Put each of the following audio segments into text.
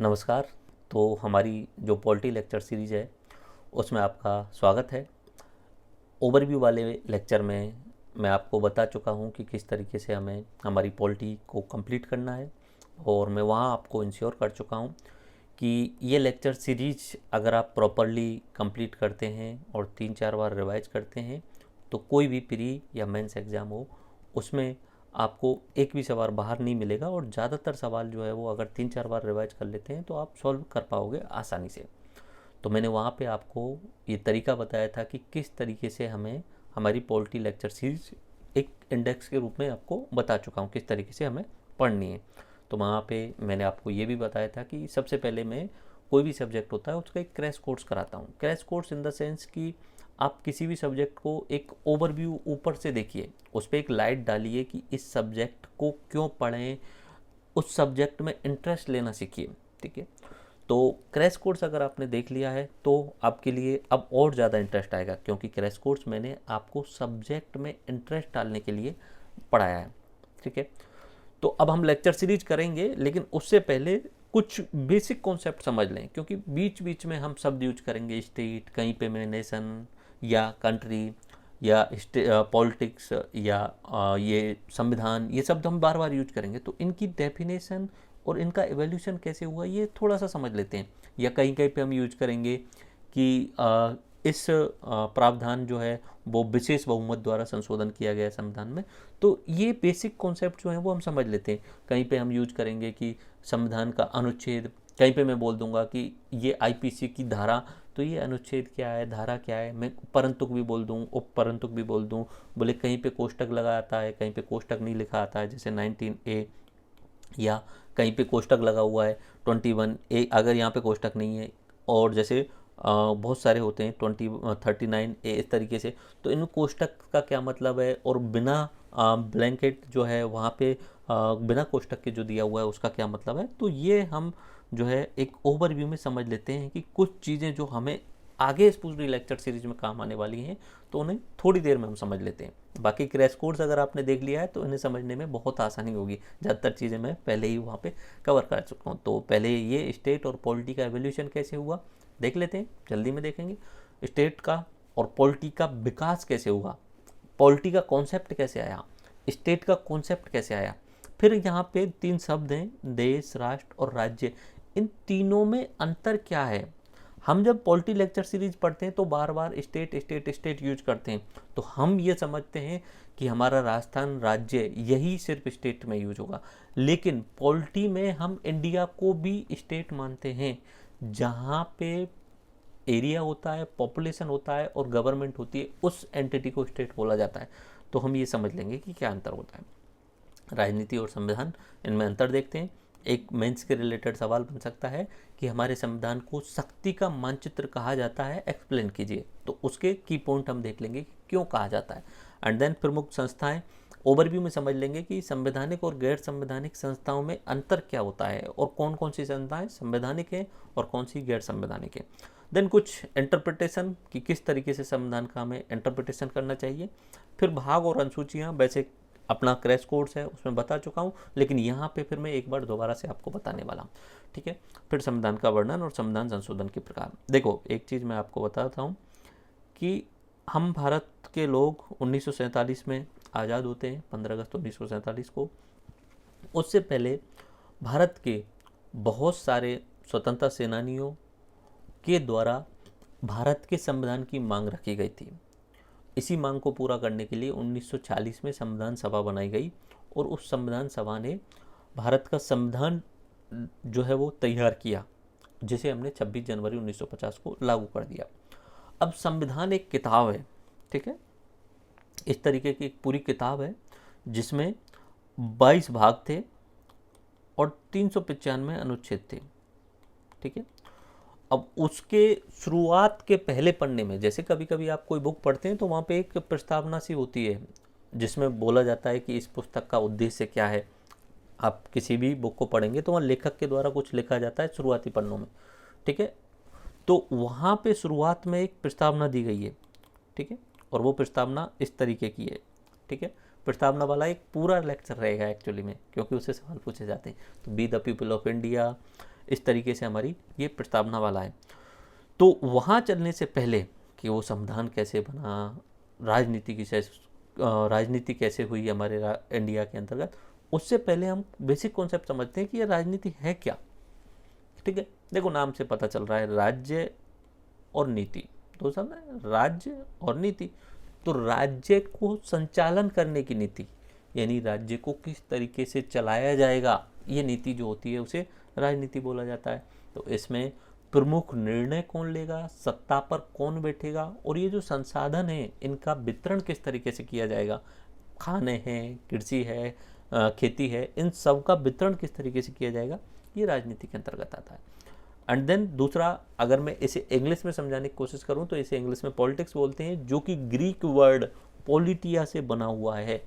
नमस्कार। तो हमारी जो पॉलिटी लेक्चर सीरीज़ है उसमें आपका स्वागत है। ओवरव्यू वाले लेक्चर में मैं आपको बता चुका हूं कि किस तरीके से हमें हमारी पॉलिटी को कंप्लीट करना है, और मैं वहां आपको इंश्योर कर चुका हूं कि ये लेक्चर सीरीज अगर आप प्रॉपरली कंप्लीट करते हैं और 3-4 बार रिवाइज करते हैं तो कोई भी प्री या मेंस एग्ज़ाम हो उसमें आपको एक भी सवाल बाहर नहीं मिलेगा, और ज़्यादातर सवाल जो है वो अगर 3-4 बार रिवाइज कर लेते हैं तो आप सॉल्व कर पाओगे आसानी से। तो मैंने वहाँ पे आपको ये तरीका बताया था कि किस तरीके से हमें हमारी पॉलिटी लेक्चर सीरीज एक इंडेक्स के रूप में आपको बता चुका हूँ किस तरीके से हमें पढ़नी है। तो वहाँ पे मैंने आपको ये भी बताया था कि सबसे पहले मैं कोई भी सब्जेक्ट होता है उसका एक क्रैश कोर्स कराता हूँ। Crash course in the sense कि आप किसी भी सब्जेक्ट को एक ओवरव्यू ऊपर से देखिए, उस पर एक लाइट डालिए कि इस सब्जेक्ट को क्यों पढ़ें, उस सब्जेक्ट में इंटरेस्ट लेना सीखिए। ठीक है, तो क्रैश कोर्स अगर आपने देख लिया है तो आपके लिए अब और ज़्यादा इंटरेस्ट आएगा, क्योंकि क्रैश कोर्स मैंने आपको सब्जेक्ट में इंटरेस्ट डालने के लिए पढ़ाया है। ठीक है, तो अब हम लेक्चर सीरीज करेंगे, लेकिन उससे पहले कुछ बेसिक कॉन्सेप्ट समझ लें, क्योंकि बीच बीच में हम शब्द यूज करेंगे स्टेट, कहीं पे मैं नेशन या कंट्री या पॉलिटिक्स या ये संविधान, ये शब्द हम बार बार यूज करेंगे। तो इनकी डेफिनेशन और इनका एवोल्यूशन कैसे हुआ ये थोड़ा सा समझ लेते हैं। या कहीं कहीं पे हम यूज करेंगे कि इस प्रावधान जो है वो विशेष बहुमत द्वारा संशोधन किया गया है संविधान में। तो ये बेसिक कॉन्सेप्ट जो है वो हम समझ लेते हैं। कहीं पे हम यूज करेंगे कि संविधान का अनुच्छेद, कहीं पे मैं बोल दूंगा कि ये आईपीसी की धारा, तो ये अनुच्छेद क्या है, धारा क्या है, मैं परंतुक भी बोल दूँ, उप परंतुक भी बोल दूँ। बोले कहीं पे कोष्टक लगा आता है, कहीं पे कोष्टक नहीं लिखा आता है, जैसे 19A, या कहीं पे कोष्टक लगा हुआ है 21A, अगर यहाँ पे कोष्टक नहीं है। और जैसे बहुत सारे होते हैं 39A, इस तरीके से। तो इन कोष्टक का क्या मतलब है, और बिना ब्लैंकेट जो है वहाँ पे बिना कोष्टक के जो दिया हुआ है उसका क्या मतलब है। तो ये हम जो है एक ओवरव्यू में समझ लेते हैं कि कुछ चीज़ें जो हमें आगे इस पूरी लेक्चर सीरीज में काम आने वाली हैं तो उन्हें थोड़ी देर में हम समझ लेते हैं। बाकी क्रैश कोर्स अगर आपने देख लिया है तो इन्हें समझने में बहुत आसानी होगी। ज़्यादातर चीज़ें मैं पहले ही वहाँ पे कवर कर चुका हूँ। तो पहले ये स्टेट और पॉलिटी का एवोल्यूशन कैसे हुआ देख लेते हैं, जल्दी में देखेंगे। स्टेट का और पॉलिटी का विकास कैसे हुआ, पॉलिटी का कॉन्सेप्ट कैसे आया, स्टेट का कॉन्सेप्ट कैसे आया। फिर यहाँ पे 3 शब्द हैं, देश, राष्ट्र और राज्य। इन तीनों में अंतर क्या है। हम जब पॉलिटी लेक्चर सीरीज पढ़ते हैं तो बार बार स्टेट स्टेट स्टेट यूज करते हैं, तो हम ये समझते हैं कि हमारा राजस्थान राज्य यही सिर्फ स्टेट में यूज होगा। लेकिन पॉलिटी में हम इंडिया को भी स्टेट मानते हैं, जहाँ पे एरिया होता है, पॉपुलेशन होता है और गवर्नमेंट होती है, उस एंटिटी को स्टेट बोला जाता है। तो हम ये समझ लेंगे कि क्या अंतर होता है। राजनीति और संविधान, इनमें अंतर देखते हैं। एक मेंस के रिलेटेड सवाल बन सकता है कि हमारे संविधान को शक्ति का मानचित्र कहा जाता है, एक्सप्लेन कीजिए। तो उसके की पॉइंट हम देख लेंगे कि क्यों कहा जाता है। एंड देन प्रमुख संस्थाएं, ओवरव्यू में समझ लेंगे कि संवैधानिक और गैर संवैधानिक संस्थाओं में अंतर क्या होता है, और कौन कौन सी संस्थाएं संवैधानिक है और कौन सी गैर संवैधानिक है। देन कुछ इंटरप्रिटेशन कि किस तरीके से संविधान का हमें इंटरप्रिटेशन करना चाहिए। फिर भाग और अनुसूचियाँ, वैसे अपना क्रैश कोर्स है उसमें बता चुका हूँ, लेकिन यहाँ पे फिर मैं एक बार दोबारा से आपको बताने वाला हूँ। ठीक है, फिर संविधान का वर्णन और संविधान संशोधन के प्रकार। देखो एक चीज़ मैं आपको बताता हूँ कि हम भारत के लोग 1947 में आज़ाद होते हैं, 15 अगस्त 1947 को। उससे पहले भारत के बहुत सारे स्वतंत्रता सेनानियों के द्वारा भारत के संविधान की मांग रखी गई थी। इसी मांग को पूरा करने के लिए 1940 में संविधान सभा बनाई गई, और उस संविधान सभा ने भारत का संविधान जो है वो तैयार किया, जिसे हमने 26 जनवरी 1950 को लागू कर दिया। अब संविधान एक किताब है, ठीक है, इस तरीके की एक पूरी किताब है जिसमें 22 भाग थे और 395 अनुच्छेद थे। ठीक है, अब उसके शुरुआत के पहले पन्ने में, जैसे कभी कभी आप कोई बुक पढ़ते हैं तो वहाँ पे एक प्रस्तावना सी होती है जिसमें बोला जाता है कि इस पुस्तक का उद्देश्य क्या है। आप किसी भी बुक को पढ़ेंगे तो वहाँ लेखक के द्वारा कुछ लिखा जाता है शुरुआती पन्नों में। ठीक है, तो वहाँ पे शुरुआत में एक प्रस्तावना दी गई है। ठीक है, और वो प्रस्तावना इस तरीके की है। ठीक है, प्रस्तावना वाला एक पूरा लेक्चर रहेगा एक्चुअली में, क्योंकि उससे सवाल पूछे जाते हैं। तो be the people of India, इस तरीके से हमारी ये प्रस्तावना वाला है। तो वहाँ चलने से पहले कि वो संविधान कैसे बना, राजनीति कैसे हुई हमारे इंडिया के अंतर्गत, उससे पहले हम बेसिक कॉन्सेप्ट समझते हैं कि ये राजनीति है क्या। ठीक है, देखो नाम से पता चल रहा है राज्य और नीति, तो सब राज्य और नीति। तो राज्य को संचालन करने की नीति, यानी राज्य को किस तरीके से चलाया जाएगा, ये नीति जो होती है उसे राजनीति बोला जाता है। तो इसमें प्रमुख निर्णय कौन लेगा, सत्ता पर कौन बैठेगा, और ये जो संसाधन है इनका वितरण किस तरीके से किया जाएगा, खाने हैं, कृषि है, खेती है, इन सब का वितरण किस तरीके से किया जाएगा, ये राजनीति के अंतर्गत आता है। एंड देन दूसरा, अगर मैं इसे इंग्लिश में समझाने की कोशिश करूं तो इसे इंग्लिश में पॉलिटिक्स बोलते हैं, जो कि ग्रीक वर्ड पॉलिटिया से बना हुआ है।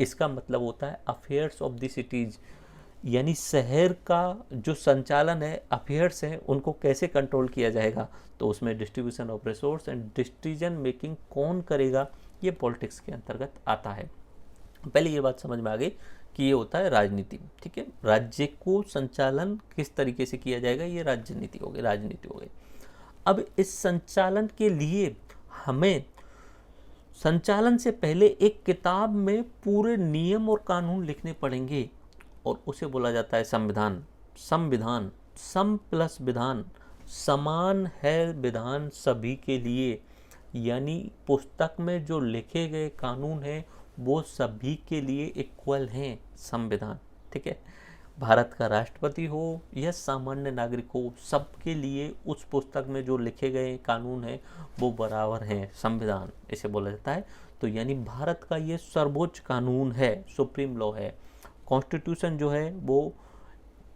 इसका मतलब होता है अफेयर्स ऑफ द सिटीज, यानी शहर का जो संचालन है, अफेयर्स हैं, उनको कैसे कंट्रोल किया जाएगा। तो उसमें distribution of resource and decision making कौन करेगा, ये पॉलिटिक्स के अंतर्गत आता है। पहले ये बात समझ में आ गई कि ये होता है राजनीति। ठीक है, राज्य को संचालन किस तरीके से किया जाएगा, ये राजनीति हो गई, राजनीति हो गई। अब इस संचालन के लिए हमें संचालन से पहले एक किताब में पूरे नियम और कानून लिखने पड़ेंगे, और उसे बोला जाता है संविधान। संविधान, सम प्लस विधान, समान है विधान सभी के लिए, यानी पुस्तक में जो लिखे गए कानून हैं वो सभी के लिए इक्वल हैं, संविधान। ठीक है, भारत का राष्ट्रपति हो या सामान्य नागरिक हो, सबके लिए उस पुस्तक में जो लिखे गए कानून हैं वो बराबर हैं, संविधान इसे बोला जाता है। तो यानी भारत का ये सर्वोच्च कानून है, सुप्रीम लॉ है। कॉन्स्टिट्यूशन जो है वो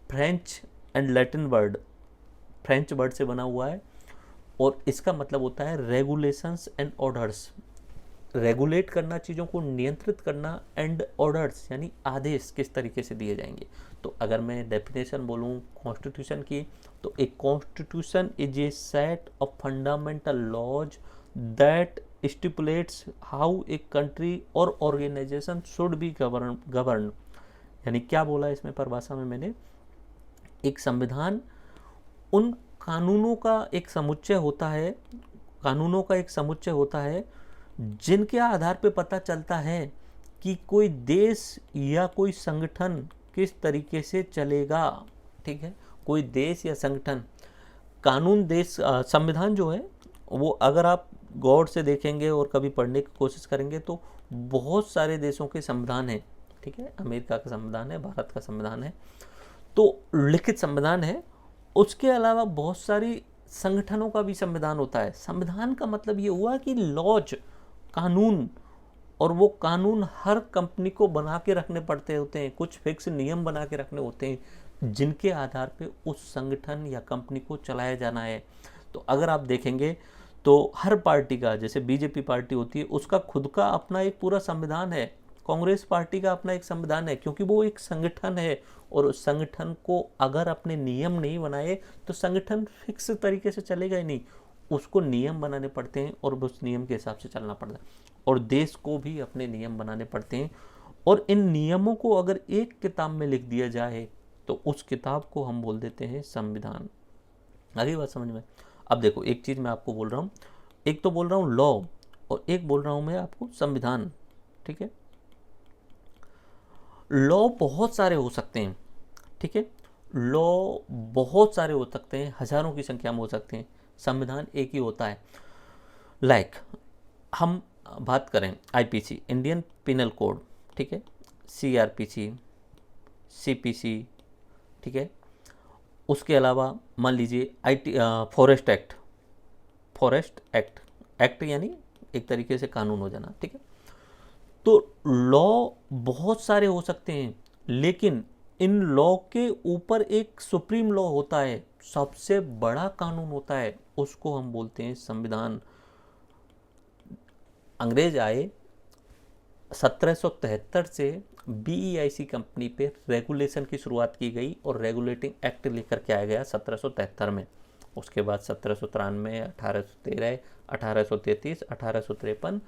French and Latin word, French word से बना हुआ है, और इसका मतलब होता है रेगुलेशंस एंड ऑर्डर्स, रेगुलेट करना, चीज़ों को नियंत्रित करना, एंड ऑर्डर्स यानी आदेश किस तरीके से दिए जाएंगे। तो अगर मैं डेफिनेशन बोलूँ कॉन्स्टिट्यूशन की, तो एक constitution is a set of fundamental laws that stipulates how a country और ऑर्गेनाइजेशन शुड बी गवर्न। यानी क्या बोला इसमें परिभाषा में मैंने, एक संविधान उन कानूनों का एक समुच्चय होता है, कानूनों का एक समुच्चय होता है जिनके आधार पे पता चलता है कि कोई देश या कोई संगठन किस तरीके से चलेगा। ठीक है, कोई देश या संगठन, कानून देश, संविधान जो है वो अगर आप गौर से देखेंगे और कभी पढ़ने की कोशिश करेंगे तो बहुत सारे देशों के संविधान हैं। ठीक है, अमेरिका का संविधान है, भारत का संविधान है, तो लिखित संविधान है। उसके अलावा बहुत सारी संगठनों का भी संविधान होता है। संविधान का मतलब ये हुआ कि लॉज, कानून, और वो कानून हर कंपनी को बना के रखने पड़ते होते हैं, कुछ फिक्स नियम बना के रखने होते हैं जिनके आधार पे उस संगठन या कंपनी को चलाया जाना है। तो अगर आप देखेंगे तो हर पार्टी का, जैसे बीजेपी पार्टी होती है, उसका खुद का अपना एक पूरा संविधान है, कांग्रेस पार्टी का अपना एक संविधान है, क्योंकि वो एक संगठन है, और उस संगठन को अगर अपने नियम नहीं बनाए तो संगठन फिक्स तरीके से चलेगा ही नहीं, उसको नियम बनाने पड़ते हैं और उस नियम के हिसाब से चलना पड़ता है। और देश को भी अपने नियम बनाने पड़ते हैं, और इन नियमों को अगर एक किताब में लिख दिया जाए तो उस किताब को हम बोल देते हैं संविधान। आगे बात समझ में। अब देखो, एक चीज़ मैं आपको बोल रहा हूँ, एक तो बोल रहा हूँ लॉ और एक बोल रहा हूँ मैं आपको संविधान। ठीक है, लॉ बहुत सारे हो सकते हैं। ठीक है, लॉ बहुत सारे हो सकते हैं, हजारों की संख्या में हो सकते हैं, संविधान एक ही होता है। लाइक हम बात करें आईपीसी, इंडियन पिनल कोड, ठीक है, सीआरपीसी, सीपीसी, ठीक है, उसके अलावा मान लीजिए फॉरेस्ट एक्ट, एक्ट यानी एक तरीके से कानून हो जाना। ठीक है, तो लॉ बहुत सारे हो सकते हैं, लेकिन इन लॉ के ऊपर एक सुप्रीम लॉ होता है, सबसे बड़ा कानून होता है, उसको हम बोलते हैं संविधान। अंग्रेज आए 1773 से बीईआईसी कंपनी पे रेगुलेशन की शुरुआत की गई और रेगुलेटिंग एक्ट लेकर के आया गया 1773 में। उसके बाद 1793, 1813, 1833, 1853,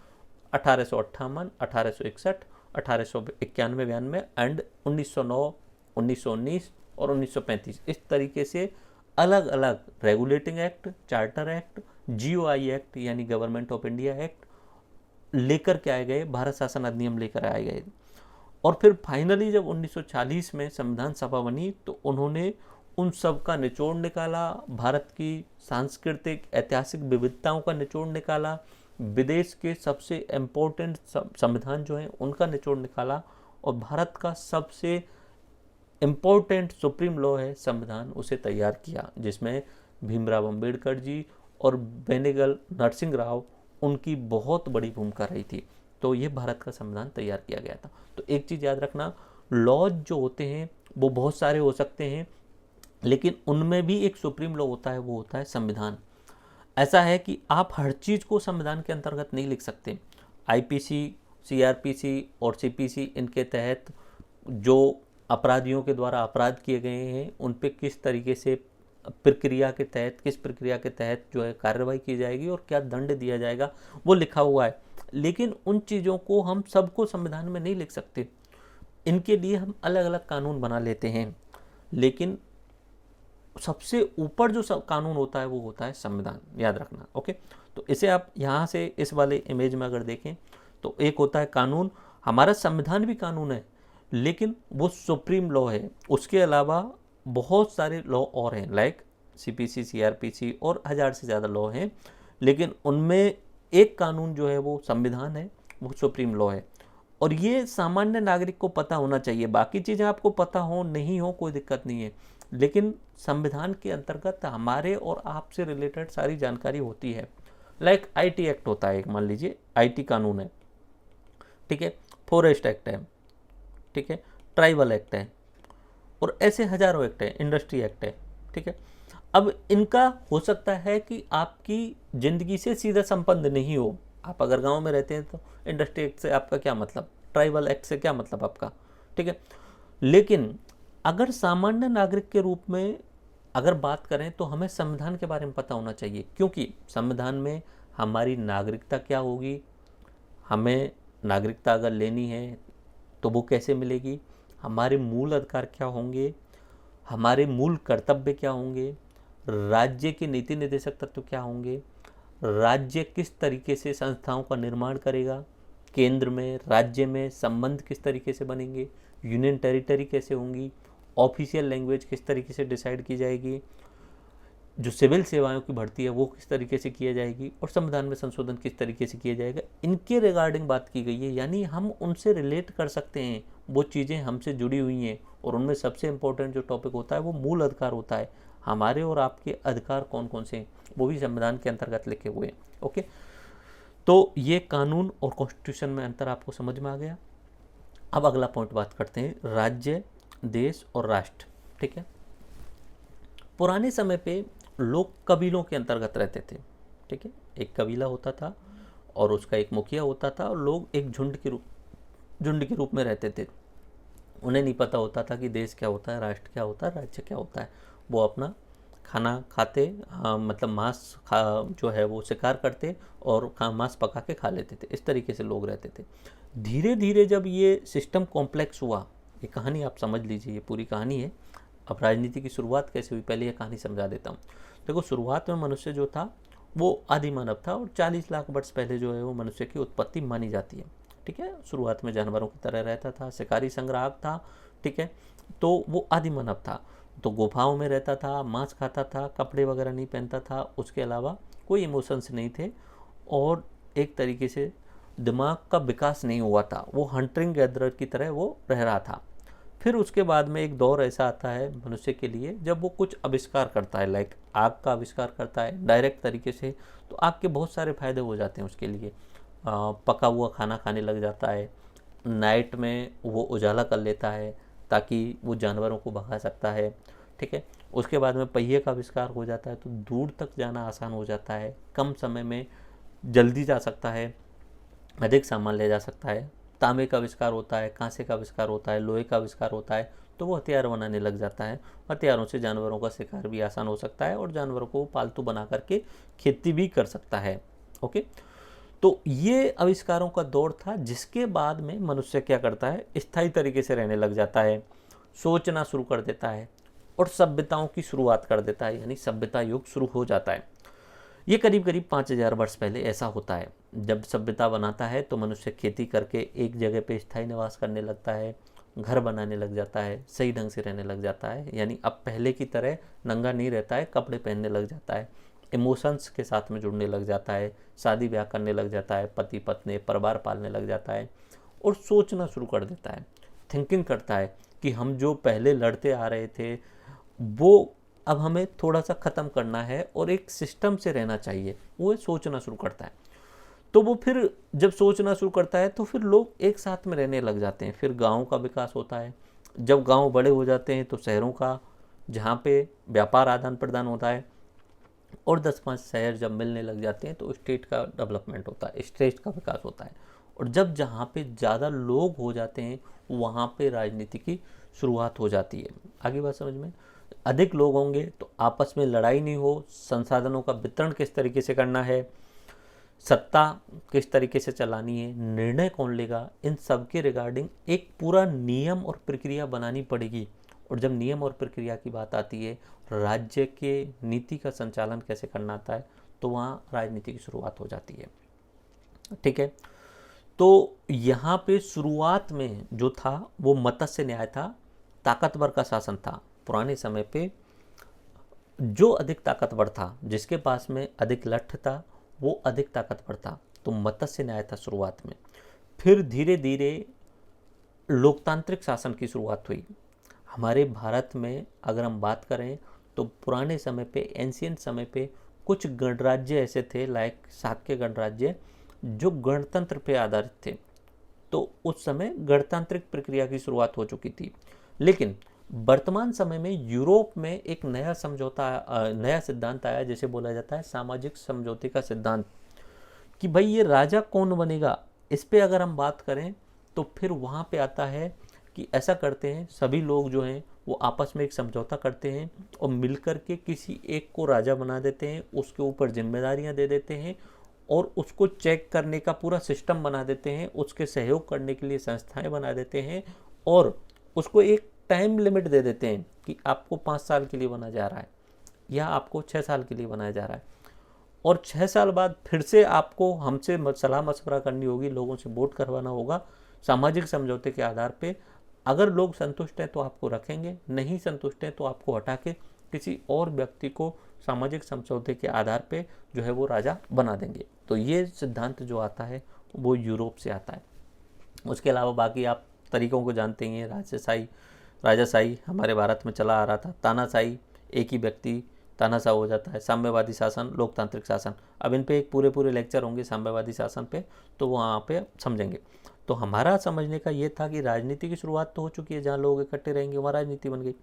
1858, 1861, 1891, 92 एंड 1909, 1919 और 1935 इस तरीके से अलग अलग regulating act, charter act, GOI act यानी गवर्नमेंट ऑफ इंडिया एक्ट लेकर के आए गए, भारत शासन अधिनियम लेकर आए गए। और फिर फाइनली जब 1940 में संविधान सभा बनी तो उन्होंने उन सब का निचोड़ निकाला, भारत की सांस्कृतिक ऐतिहासिक विविधताओं का निचोड़ निकाला, विदेश के सबसे इम्पोर्टेंट संविधान जो हैं उनका निचोड़ निकाला, और भारत का सबसे इम्पोर्टेंट सुप्रीम लॉ है संविधान, उसे तैयार किया, जिसमें भीमराव अंबेडकर जी और बेनेगल नरसिंह राव उनकी बहुत बड़ी भूमिका रही थी। तो ये भारत का संविधान तैयार किया गया था। तो एक चीज़ याद रखना, लॉज जो होते हैं वो बहुत सारे हो सकते हैं, लेकिन उनमें भी एक सुप्रीम लॉ होता है, वो होता है संविधान। ऐसा है कि आप हर चीज़ को संविधान के अंतर्गत नहीं लिख सकते। आईपीसी, सीआरपीसी और सीपीसी, इनके तहत जो अपराधियों के द्वारा अपराध किए गए हैं उन पे किस तरीके से प्रक्रिया के तहत, किस प्रक्रिया के तहत जो है कार्रवाई की जाएगी और क्या दंड दिया जाएगा, वो लिखा हुआ है। लेकिन उन चीज़ों को हम सबको संविधान में नहीं लिख सकते, इनके लिए हम अलग अलग कानून बना लेते हैं। लेकिन सबसे ऊपर जो कानून होता है वो होता है संविधान, याद रखना। ओके, तो इसे आप यहाँ से इस वाले इमेज में अगर देखें तो एक होता है कानून, हमारा संविधान भी कानून है लेकिन वो सुप्रीम लॉ है। उसके अलावा बहुत सारे लॉ और हैं, लाइक सीपीसी, सीआरपीसी और 1000 से ज़्यादा लॉ हैं, लेकिन उनमें एक कानून जो है वो संविधान है, वो सुप्रीम लॉ है। और ये सामान्य नागरिक को पता होना चाहिए। बाकी चीज़ें आपको पता हो नहीं हो कोई दिक्कत नहीं है, लेकिन संविधान के अंतर्गत हमारे और आपसे रिलेटेड सारी जानकारी होती है। लाइक आईटी एक्ट होता है, एक मान लीजिए आईटी कानून है, ठीक है, फॉरेस्ट एक्ट है, ठीक है, ट्राइबल एक्ट है, और ऐसे हजारों एक्ट है, इंडस्ट्री एक्ट है, ठीक है। अब इनका हो सकता है कि आपकी ज़िंदगी से सीधा संबंध नहीं हो, आप अगर गांव में रहते हैं तो इंडस्ट्री एक्ट से आपका क्या मतलब, ट्राइबल एक्ट से क्या मतलब आपका, ठीक है। लेकिन अगर सामान्य नागरिक के रूप में अगर बात करें तो हमें संविधान के बारे में पता होना चाहिए, क्योंकि संविधान में हमारी नागरिकता क्या होगी, हमें नागरिकता अगर लेनी है तो वो कैसे मिलेगी, हमारे मूल अधिकार क्या होंगे, हमारे मूल कर्तव्य क्या होंगे, राज्य के नीति निर्देशक तत्व क्या होंगे, राज्य किस तरीके से संस्थाओं का निर्माण करेगा, केंद्र में राज्य में संबंध किस तरीके से बनेंगे, यूनियन टेरिटरी कैसे होंगी, ऑफिशियल लैंग्वेज किस तरीके से डिसाइड की जाएगी, जो सिविल सेवाओं की भर्ती है वो किस तरीके से किया जाएगी, और संविधान में संशोधन किस तरीके से किया जाएगा, इनके रिगार्डिंग बात की गई है। यानी हम उनसे रिलेट कर सकते हैं, वो चीज़ें हमसे जुड़ी हुई हैं। और उनमें सबसे इम्पोर्टेंट जो टॉपिक होता है वो मूल अधिकार होता है, हमारे और आपके अधिकार कौन कौन से हैं वो भी संविधान के अंतर्गत लिखे हुए हैं। ओके, तो ये कानून और कॉन्स्टिट्यूशन में अंतर आपको समझ में आ गया। अब अगला पॉइंट बात करते हैं, राज्य, देश और राष्ट्र, ठीक है। पुराने समय पे लोग कबीलों के अंतर्गत रहते थे, ठीक है, एक कबीला होता था और उसका एक मुखिया होता था, और लोग एक झुंड के रूप में रहते थे। उन्हें नहीं पता होता था कि देश क्या होता है, राष्ट्र क्या होता है, राज्य क्या होता है। वो अपना खाना खाते, मतलब मांस जो है वो शिकार करते और मांस पका के खा लेते थे, इस तरीके से लोग रहते थे। धीरे धीरे जब ये सिस्टम कॉम्प्लेक्स हुआ, ये कहानी आप समझ लीजिए, ये पूरी कहानी है। अब राजनीति की शुरुआत कैसे हुई, पहले ये कहानी समझा देता हूँ। देखो, शुरुआत में मनुष्य जो था वो आदि मानव था, और 40 लाख वर्ष पहले जो है वो मनुष्य की उत्पत्ति मानी जाती है, ठीक है। शुरुआत में जानवरों की तरह रहता था, शिकारी संग्राहक था, ठीक है, तो वो आदि मानव था। तो गुफाओं में रहता था, मांस खाता था, कपड़े वगैरह नहीं पहनता था, उसके अलावा कोई इमोशंस नहीं थे, और एक तरीके से दिमाग का विकास नहीं हुआ था, वो हंटिंग गैदरर की तरह वो रह रहा था। फिर उसके बाद में एक दौर ऐसा आता है मनुष्य के लिए जब वो कुछ आविष्कार करता है, लाइक आग का आविष्कार करता है डायरेक्ट तरीके से, तो आग के बहुत सारे फायदे हो जाते हैं उसके लिए। पका हुआ खाना खाने लग जाता है, नाइट में वो उजाला कर लेता है ताकि वो जानवरों को भगा सकता है, ठीक है। उसके बाद में पहिए का आविष्कार हो जाता है, तो दूर तक जाना आसान हो जाता है, कम समय में जल्दी जा सकता है, अधिक सामान ले जा सकता है। तांबे का आविष्कार होता है, कांसे का आविष्कार होता है, लोहे का आविष्कार होता है, तो वो हथियार बनाने लग जाता है। हथियारों से जानवरों का शिकार भी आसान हो सकता है और जानवरों को पालतू बना करके खेती भी कर सकता है। ओके, तो ये आविष्कारों का दौर था, जिसके बाद में मनुष्य क्या करता है, स्थायी तरीके से रहने लग जाता है, सोचना शुरू कर देता है, और सभ्यताओं की शुरुआत कर देता है, यानी सभ्यता युग शुरू हो जाता है। ये करीब करीब 5000 वर्ष पहले ऐसा होता है। जब सभ्यता बनाता है तो मनुष्य खेती करके एक जगह पे स्थायी निवास करने लगता है, घर बनाने लग जाता है, सही ढंग से रहने लग जाता है, यानी अब पहले की तरह नंगा नहीं रहता है, कपड़े पहनने लग जाता है, इमोशंस के साथ में जुड़ने लग जाता है, शादी ब्याह करने लग जाता है, पति पत्नी परिवार पालने लग जाता है और सोचना शुरू कर देता है, थिंकिंग करता है कि हम जो पहले लड़ते आ रहे थे वो अब हमें थोड़ा सा ख़त्म करना है और एक सिस्टम से रहना चाहिए, वो सोचना शुरू करता है। तो वो फिर जब सोचना शुरू करता है तो फिर लोग एक साथ में रहने लग जाते हैं, फिर गाँव का विकास होता है। जब गाँव बड़े हो जाते हैं तो शहरों का, जहाँ पे व्यापार आदान प्रदान होता है, और 10-5 शहर जब मिलने लग जाते हैं तो स्टेट का डेवलपमेंट होता है, स्टेट का विकास होता है। और जब जहाँ पे ज़्यादा लोग हो जाते हैं वहाँ पे राजनीति की शुरुआत हो जाती है। आगे बात समझ में, अधिक लोग होंगे तो आपस में लड़ाई नहीं हो, संसाधनों का वितरण किस तरीके से करना है, सत्ता किस तरीके से चलानी है, निर्णय कौन लेगा, इन सब के रिगार्डिंग एक पूरा नियम और प्रक्रिया बनानी पड़ेगी। और जब नियम और प्रक्रिया की बात आती है, राज्य के नीति का संचालन कैसे करना आता है, तो वहाँ राजनीति की शुरुआत हो जाती है। ठीक है, तो यहाँ पे शुरुआत में जो था वो मत्स्य न्याय था, ताकतवर का शासन था। पुराने समय पे जो अधिक ताकतवर था, जिसके पास में अधिक लठ था, वो अधिक ताकतवर था, तो मत्स्य न्याय था शुरुआत में। फिर धीरे धीरे लोकतांत्रिक शासन की शुरुआत हुई। हमारे भारत में अगर हम बात करें तो पुराने समय पे, एंशियंट समय पे कुछ गणराज्य ऐसे थे, लाइक शाक्य गणराज्य, जो गणतंत्र पे आधारित थे। तो उस समय गणतांत्रिक प्रक्रिया की शुरुआत हो चुकी थी। लेकिन वर्तमान समय में यूरोप में एक नया नया सिद्धांत आया, जिसे बोला जाता है सामाजिक समझौते का सिद्धांत, कि भाई ये राजा कौन बनेगा। इस पे अगर हम बात करें तो फिर वहाँ पे आता है कि ऐसा करते हैं, सभी लोग जो हैं वो आपस में एक समझौता करते हैं और मिलकर के किसी एक को राजा बना देते हैं, उसके ऊपर जिम्मेदारियां दे देते हैं और उसको चेक करने का पूरा सिस्टम बना देते हैं, उसके सहयोग करने के लिए संस्थाएं बना देते हैं और उसको एक टाइम लिमिट दे देते हैं कि आपको 5 साल के लिए बना जा रहा है या आपको 6 साल के लिए बनाया जा रहा है, और 6 साल बाद फिर से आपको हमसे सलाह मशवरा करनी होगी, लोगों से वोट करवाना होगा सामाजिक समझौते के आधार पे। अगर लोग संतुष्ट हैं तो आपको रखेंगे, नहीं संतुष्ट हैं तो आपको हटा के किसी और व्यक्ति को सामाजिक समझौते के आधार पे जो है वो राजा बना देंगे। तो ये सिद्धांत जो आता है वो यूरोप से आता है। उसके अलावा बाकी आप तरीकों को जानते ही हैं, राजाशाही हमारे भारत में चला आ रहा था, तानाशाही एक ही व्यक्ति तानाशाह हो जाता है, साम्यवादी शासन, लोकतांत्रिक शासन। अब इन पे एक पूरे लेक्चर होंगे साम्यवादी शासन पे, तो वहाँ पे समझेंगे। तो हमारा समझने का ये था कि राजनीति की शुरुआत तो हो चुकी है, जहाँ लोग इकट्ठे रहेंगे वहाँ राजनीति बन गई।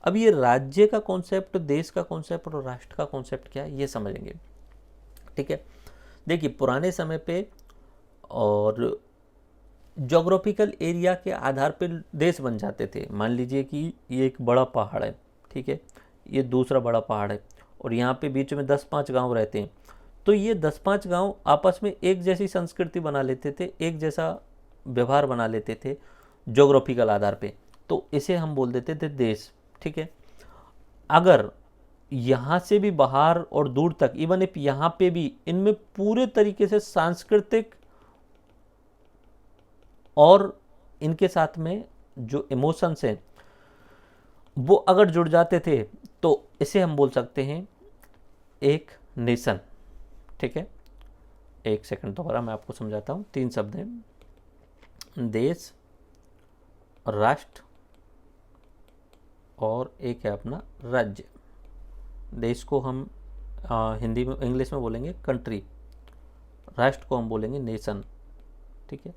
अब ये राज्य का कॉन्सेप्ट, देश का कॉन्सेप्ट और राष्ट्र का कॉन्सेप्ट क्या है ये समझेंगे। ठीक है, देखिए पुराने समय पे और जोग्राफिकल एरिया के आधार पर देश बन जाते थे। मान लीजिए कि ये एक बड़ा पहाड़ है, ठीक है, ये दूसरा बड़ा पहाड़ है और यहाँ पे बीच में 10-5 गांव रहते हैं, तो ये 10-5 गांव आपस में एक जैसी संस्कृति बना लेते थे, एक जैसा व्यवहार बना लेते थे जोग्राफिकल आधार पे, तो इसे हम बोल देते थे देश। ठीक है, अगर यहाँ से भी बाहर और दूर तक, इवन इफ यहाँ पे भी इनमें पूरे तरीके से सांस्कृतिक और इनके साथ में जो इमोशंस हैं वो अगर जुड़ जाते थे तो इसे हम बोल सकते हैं एक नेशन। ठीक है, एक सेकंड दोबारा मैं आपको समझाता हूँ। 3 शब्द हैं, देश, राष्ट्र और एक है अपना राज्य। देश को हम हिंदी में, इंग्लिश में बोलेंगे कंट्री, राष्ट्र को हम बोलेंगे नेशन। ठीक है,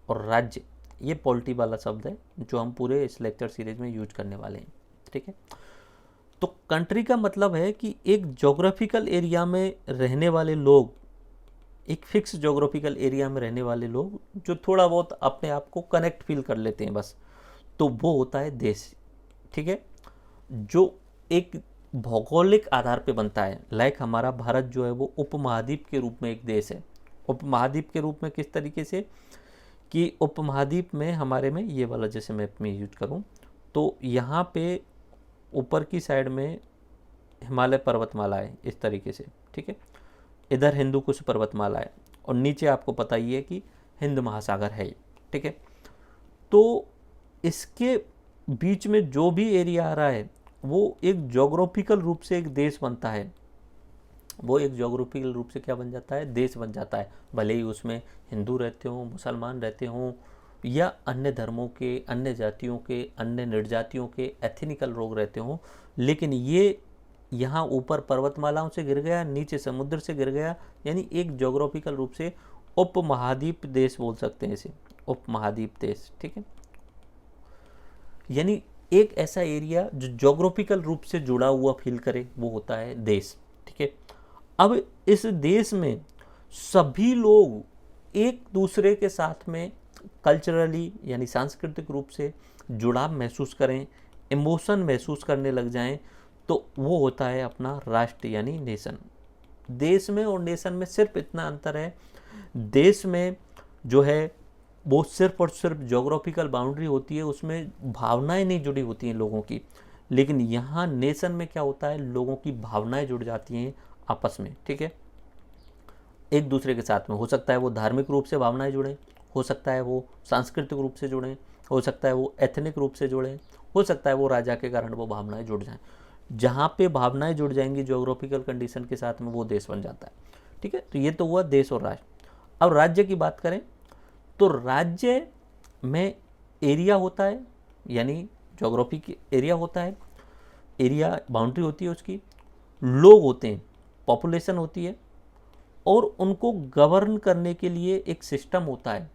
और राज्य ये पॉलिटी वाला शब्द है जो हम पूरे इस लेक्चर सीरीज में यूज करने वाले हैं। ठीक है, तो कंट्री का मतलब है कि एक जोग्राफिकल एरिया में रहने वाले लोग, एक फिक्स जोग्राफिकल एरिया में रहने वाले लोग जो थोड़ा बहुत अपने आप को कनेक्ट फील कर लेते हैं बस, तो वो होता है देश। ठीक है, जो एक भौगोलिक आधार पे बनता है। लाइक हमारा भारत जो है वो उपमहाद्वीप के रूप में एक देश है। उपमहाद्वीप के रूप में किस तरीके से कि उपमहाद्वीप में हमारे में ये वाला, जैसे मैं यूज करूं तो यहाँ पे ऊपर की साइड में हिमालय पर्वतमाला है इस तरीके से, ठीक है। इधर हिंदू कुश पर्वतमाला है और नीचे आपको पता ही है कि हिंद महासागर है, ठीक है। तो इसके बीच में जो भी एरिया आ रहा है वो एक ज्योग्राफिकल रूप से एक देश बनता है, वो एक ज्योग्राफिकल रूप से क्या बन जाता है, देश बन जाता है। भले ही उसमें हिंदू रहते हों, मुसलमान रहते हों, या अन्य धर्मों के, अन्य जातियों के, अन्य निर्जातियों के एथनिकल लोग रहते हों, लेकिन ये यहाँ ऊपर पर्वतमालाओं से गिर गया, नीचे समुद्र से गिर गया, यानी एक ज्योग्राफिकल रूप से उपमहाद्वीप देश बोल सकते हैं इसे, उपमहाद्वीप देश, ठीक है। यानी एक ऐसा एरिया जो ज्योग्राफिकल रूप से जुड़ा हुआ फील करे, वो होता है देश, ठीक है। अब इस देश में सभी लोग एक दूसरे के साथ में कल्चरली यानी सांस्कृतिक रूप से जुड़ाव महसूस करें, इमोशन महसूस करने लग जाएं, तो वो होता है अपना राष्ट्र यानी नेशन। देश में और नेशन में सिर्फ इतना अंतर है, देश में जो है वो सिर्फ और सिर्फ ज्योग्राफिकल बाउंड्री होती है, उसमें भावनाएं नहीं जुड़ी होती हैं लोगों की। लेकिन यहाँ नेशन में क्या होता है, लोगों की भावनाएं जुड़ जाती हैं आपस में, ठीक है, एक दूसरे के साथ में। हो सकता है वो धार्मिक रूप से भावनाएं जुड़ें, हो सकता है वो सांस्कृतिक रूप से जुड़ें, हो सकता है वो एथनिक रूप से जुड़ें, हो सकता है वो राजा के कारण वो भावनाएं जुड़ जाएं। जहाँ पे भावनाएं जुड़ जाएंगी ज्योग्राफिकल कंडीशन के साथ में, वो देश बन जाता है, ठीक है। तो ये तो हुआ देश और राष्ट्र। अब राज्य की बात करें तो राज्य में एरिया होता है, यानी ज्योग्राफी की एरिया होता है, एरिया बाउंड्री होती है उसकी, लोग होते हैं, पॉपुलेशन होती है, और उनको गवर्न करने के लिए एक सिस्टम होता है,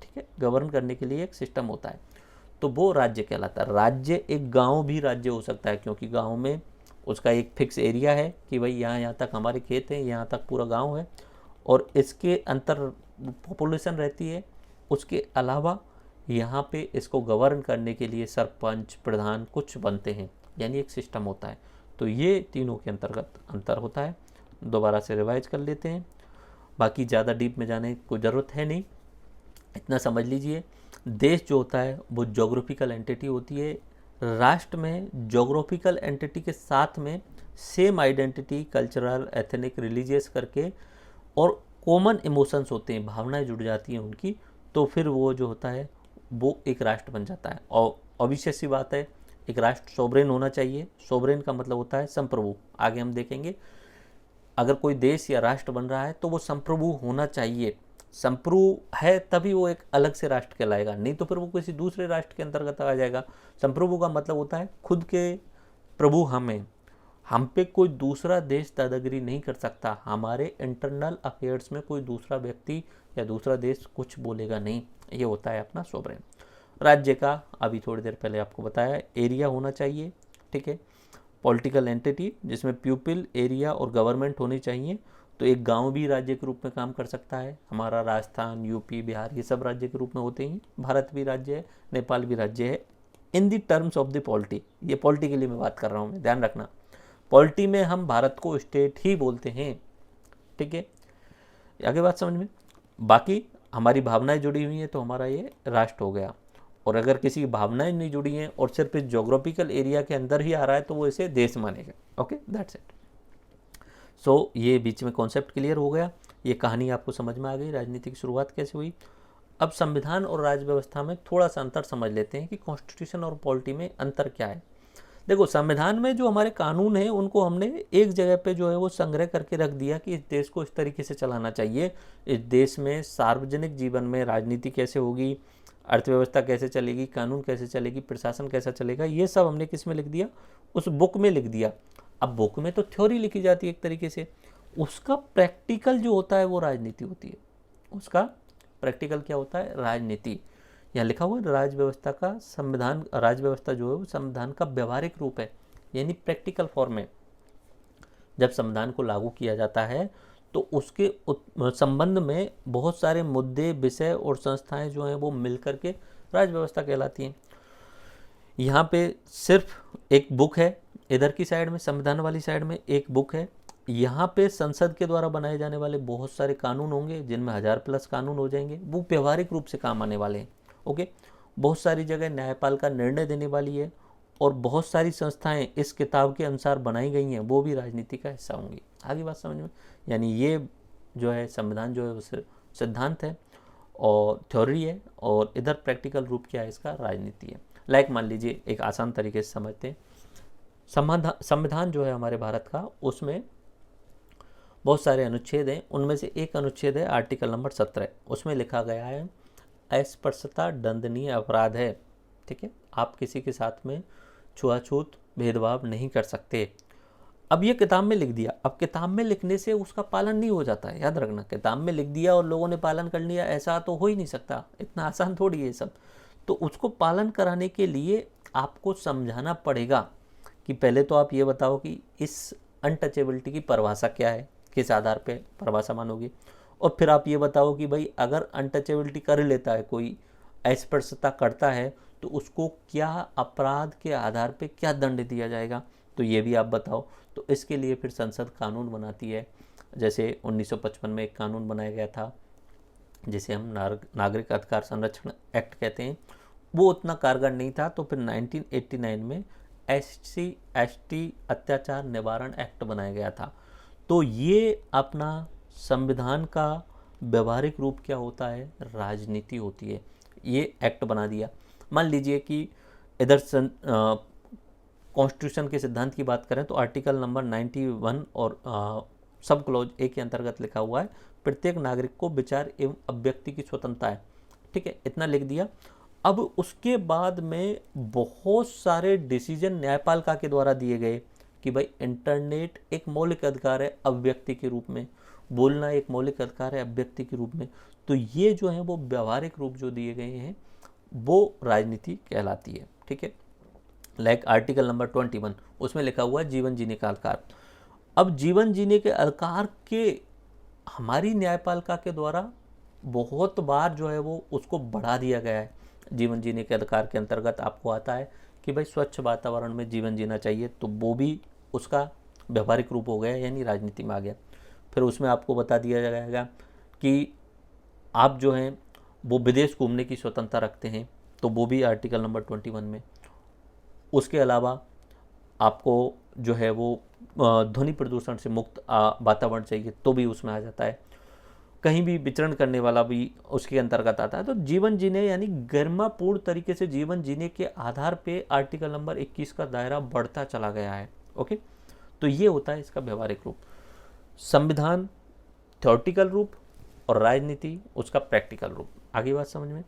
ठीक है, गवर्न करने के लिए एक सिस्टम होता है, तो वो राज्य कहलाता है। राज्य एक गांव भी राज्य हो सकता है, क्योंकि गांव में उसका एक फिक्स एरिया है कि भाई यहाँ तक हमारे खेत हैं, यहाँ तक पूरा गांव है, और इसके अंतर पॉपुलेशन रहती है। उसके अलावा यहाँ पे इसको गवर्न करने के लिए सरपंच, प्रधान कुछ बनते हैं, यानी एक सिस्टम होता है। तो ये तीनों के अंतर्गत अंतर होता है। दोबारा से रिवाइज कर लेते हैं, बाकी ज़्यादा डीप में जाने की कोई ज़रूरत है नहीं, इतना समझ लीजिए। देश जो होता है वो ज्योग्राफिकल एंटिटी होती है, राष्ट्र में ज्योग्राफिकल एंटिटी के साथ में same identity, cultural, ethnic, religious करके और कॉमन इमोशंस होते हैं, भावनाएं जुड़ जाती हैं उनकी, तो फिर वो जो होता है वो एक राष्ट्र बन जाता है। और ऑब्वियस सी बात है, एक राष्ट्र सोवरेन होना चाहिए। सोवरेन का मतलब होता है संप्रभु, आगे हम देखेंगे। अगर कोई देश या राष्ट्र बन रहा है तो वो संप्रभु होना चाहिए। संप्रभु है तभी वो एक अलग से राष्ट्र कहलाएगा, नहीं तो फिर वो किसी दूसरे राष्ट्र के अंतर्गत आ जाएगा। संप्रभु का मतलब होता है खुद के प्रभु हम पे कोई दूसरा देश दादागिरी नहीं कर सकता, हमारे इंटरनल अफेयर्स में कोई दूसरा व्यक्ति या दूसरा देश कुछ बोलेगा नहीं, ये होता है अपना सोवरेन। राज्य का अभी थोड़ी देर पहले आपको बताया, एरिया होना चाहिए, ठीक है, पॉलिटिकल एंटिटी जिसमें पीपल, एरिया और गवर्नमेंट होनी चाहिए। तो एक गांव भी राज्य के रूप में काम कर सकता है। हमारा राजस्थान, यूपी, बिहार ये सब राज्य के रूप में होते हैं। भारत भी राज्य है, नेपाल भी राज्य है, in the terms of the polity. ये पॉलिटी के लिए मैं बात कर रहा हूँ, मैं ध्यान रखना, पॉलिटी में हम भारत को स्टेट ही बोलते हैं, ठीक है, आगे बात समझ में। बाकी हमारी भावनाएं जुड़ी हुई हैं तो हमारा ये राष्ट्र हो गया, और अगर किसी की भावनाएं नहीं जुड़ी हैं और सिर्फ इस ज्योग्राफिकल एरिया के अंदर ही आ रहा है तो वो इसे देश मानेगा। Okay, that's it. सो ये बीच में कॉन्सेप्ट क्लियर हो गया, ये कहानी आपको समझ में आ गई, राजनीति की शुरुआत कैसे हुई। अब संविधान और राज्य व्यवस्था में थोड़ा सा अंतर समझ लेते हैं कि कॉन्स्टिट्यूशन और पॉलिटी में अंतर क्या है। देखो, संविधान में जो हमारे कानून हैं उनको हमने एक जगह पे जो है वो संग्रह करके रख दिया कि इस देश को इस तरीके से चलाना चाहिए, इस देश में सार्वजनिक जीवन में राजनीति कैसे होगी, अर्थव्यवस्था कैसे चलेगी, कानून कैसे चलेगी, प्रशासन कैसा चलेगा, ये सब हमने किस में लिख दिया, उस बुक में लिख दिया। अब बुक में तो थ्योरी लिखी जाती है एक तरीके से, उसका प्रैक्टिकल जो होता है वो राजनीति होती है। उसका प्रैक्टिकल क्या होता है, राजनीति। यहाँ लिखा हुआ है राज्य व्यवस्था का संविधान, राज्य व्यवस्था जो है वो संविधान का व्यवहारिक रूप है, यानी प्रैक्टिकल फॉर्म है। जब संविधान को लागू किया जाता है तो उसके संबंध में बहुत सारे मुद्दे, विषय और संस्थाएं जो हैं वो मिलकर के राज्य व्यवस्था कहलाती हैं। यहाँ पे सिर्फ एक बुक है, इधर की साइड में संविधान वाली साइड में एक बुक है। यहाँ पे संसद के द्वारा बनाए जाने वाले बहुत सारे कानून होंगे, जिनमें 1000+ कानून हो जाएंगे, वो व्यवहारिक रूप से काम आने वाले हैं। ओके, बहुत सारी जगह न्यायपालिका निर्णय देने वाली है और बहुत सारी संस्थाएं इस किताब के अनुसार बनाई गई हैं वो भी राजनीति का हिस्सा होंगी। आगे बात समझ में, यानी ये जो है संविधान जो है वो सिद्धांत है और थ्योरी है, और इधर प्रैक्टिकल रूप क्या है इसका, राजनीति है। लाइक मान लीजिए एक आसान तरीके से समझते हैं, संविधान जो है हमारे भारत का, उसमें बहुत सारे अनुच्छेद हैं। उनमें से एक अनुच्छेद है आर्टिकल नंबर 17, उसमें लिखा गया है अस्पृश्यता दंडनीय अपराध है। ठीक है, आप किसी के साथ में छुआछूत भेदभाव नहीं कर सकते। अब ये किताब में लिख दिया, अब किताब में लिखने से उसका पालन नहीं हो जाता है, याद रखना, किताब में लिख दिया और लोगों ने पालन कर लिया ऐसा तो हो ही नहीं सकता, इतना आसान थोड़ी है सब। तो उसको पालन कराने के लिए आपको समझाना पड़ेगा कि पहले तो आप ये बताओ कि इस अनटचेबिलिटी की परिभाषा क्या है, किस आधार पे परिभाषा मानोगे, और फिर आप ये बताओ कि भाई अगर अनटचेबिलिटी कर लेता है कोई, अस्पृश्यता करता है, तो उसको क्या अपराध के आधार पे क्या दंड दिया जाएगा, तो ये भी आप बताओ। तो इसके लिए फिर संसद कानून बनाती है। जैसे 1955 में एक कानून बनाया गया था जिसे हम नागरिक अधिकार संरक्षण एक्ट कहते हैं, वो उतना कारगर नहीं था, तो फिर 1989 में SC/ST अत्याचार निवारण एक्ट बनाया गया था। तो ये अपना संविधान का व्यवहारिक रूप क्या होता है, राजनीति होती है। ये एक्ट बना दिया। मान लीजिए कि इधर कॉन्स्टिट्यूशन के सिद्धांत की बात करें तो आर्टिकल नंबर 91 और सब क्लॉज ए के अंतर्गत लिखा हुआ है प्रत्येक नागरिक को विचार एवं अभिव्यक्ति की स्वतंत्रता है। ठीक है, इतना लिख दिया। अब उसके बाद में बहुत सारे डिसीजन न्यायपालिका के द्वारा दिए गए कि भाई इंटरनेट एक मौलिक अधिकार है अभिव्यक्ति के रूप में, बोलना एक मौलिक अधिकार है अभिव्यक्ति के रूप में। तो ये जो है वो व्यवहारिक रूप जो दिए गए हैं वो राजनीति कहलाती है। ठीक है, लाइक आर्टिकल नंबर 21 उसमें लिखा हुआ है जीवन जीने का अधिकार। अब जीवन जीने के अधिकार के हमारी न्यायपालिका के द्वारा बहुत बार जो है वो उसको बढ़ा दिया गया है। जीवन जीने के अधिकार के अंतर्गत आपको आता है कि भाई स्वच्छ वातावरण में जीवन जीना चाहिए, तो वो भी उसका व्यवहारिक रूप हो गया, यानी राजनीति में आ गया। फिर उसमें आपको बता दिया जाएगा कि आप जो हैं वो विदेश घूमने की स्वतंत्रता रखते हैं, तो वो भी आर्टिकल नंबर 21 में। उसके अलावा आपको जो है वो ध्वनि प्रदूषण से मुक्त वातावरण चाहिए, तो भी उसमें आ जाता है। कहीं भी विचरण करने वाला भी उसके अंतर्गत आता है। तो जीवन जीने यानी गरिमापूर्ण तरीके से जीवन जीने के आधार पे आर्टिकल नंबर 21 का दायरा बढ़ता चला गया है। ओके, तो ये होता है इसका व्यवहारिक रूप। संविधान थ्योरेटिकल रूप और राजनीति उसका प्रैक्टिकल रूप। आगे बात समझ में,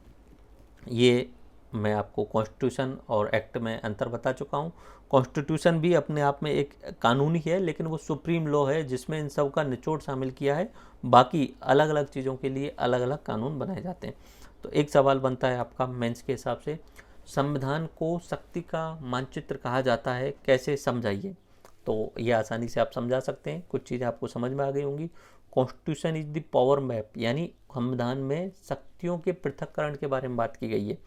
ये मैं आपको कॉन्स्टिट्यूशन और एक्ट में अंतर बता चुका हूँ। कॉन्स्टिट्यूशन भी अपने आप में एक कानूनी है, लेकिन वो सुप्रीम लॉ है जिसमें इन सब का निचोड़ शामिल किया है। बाकी अलग अलग चीज़ों के लिए अलग अलग कानून बनाए जाते हैं। तो एक सवाल बनता है आपका मेंस के हिसाब से, संविधान को शक्ति का मानचित्र कहा जाता है, कैसे समझाइए। तो ये आसानी से आप समझा सकते हैं, कुछ चीज़ें आपको समझ में आ गई होंगी। Constitution is the power map, यानी संविधान में शक्तियों के पृथक्करण के बारे में बात की गई है।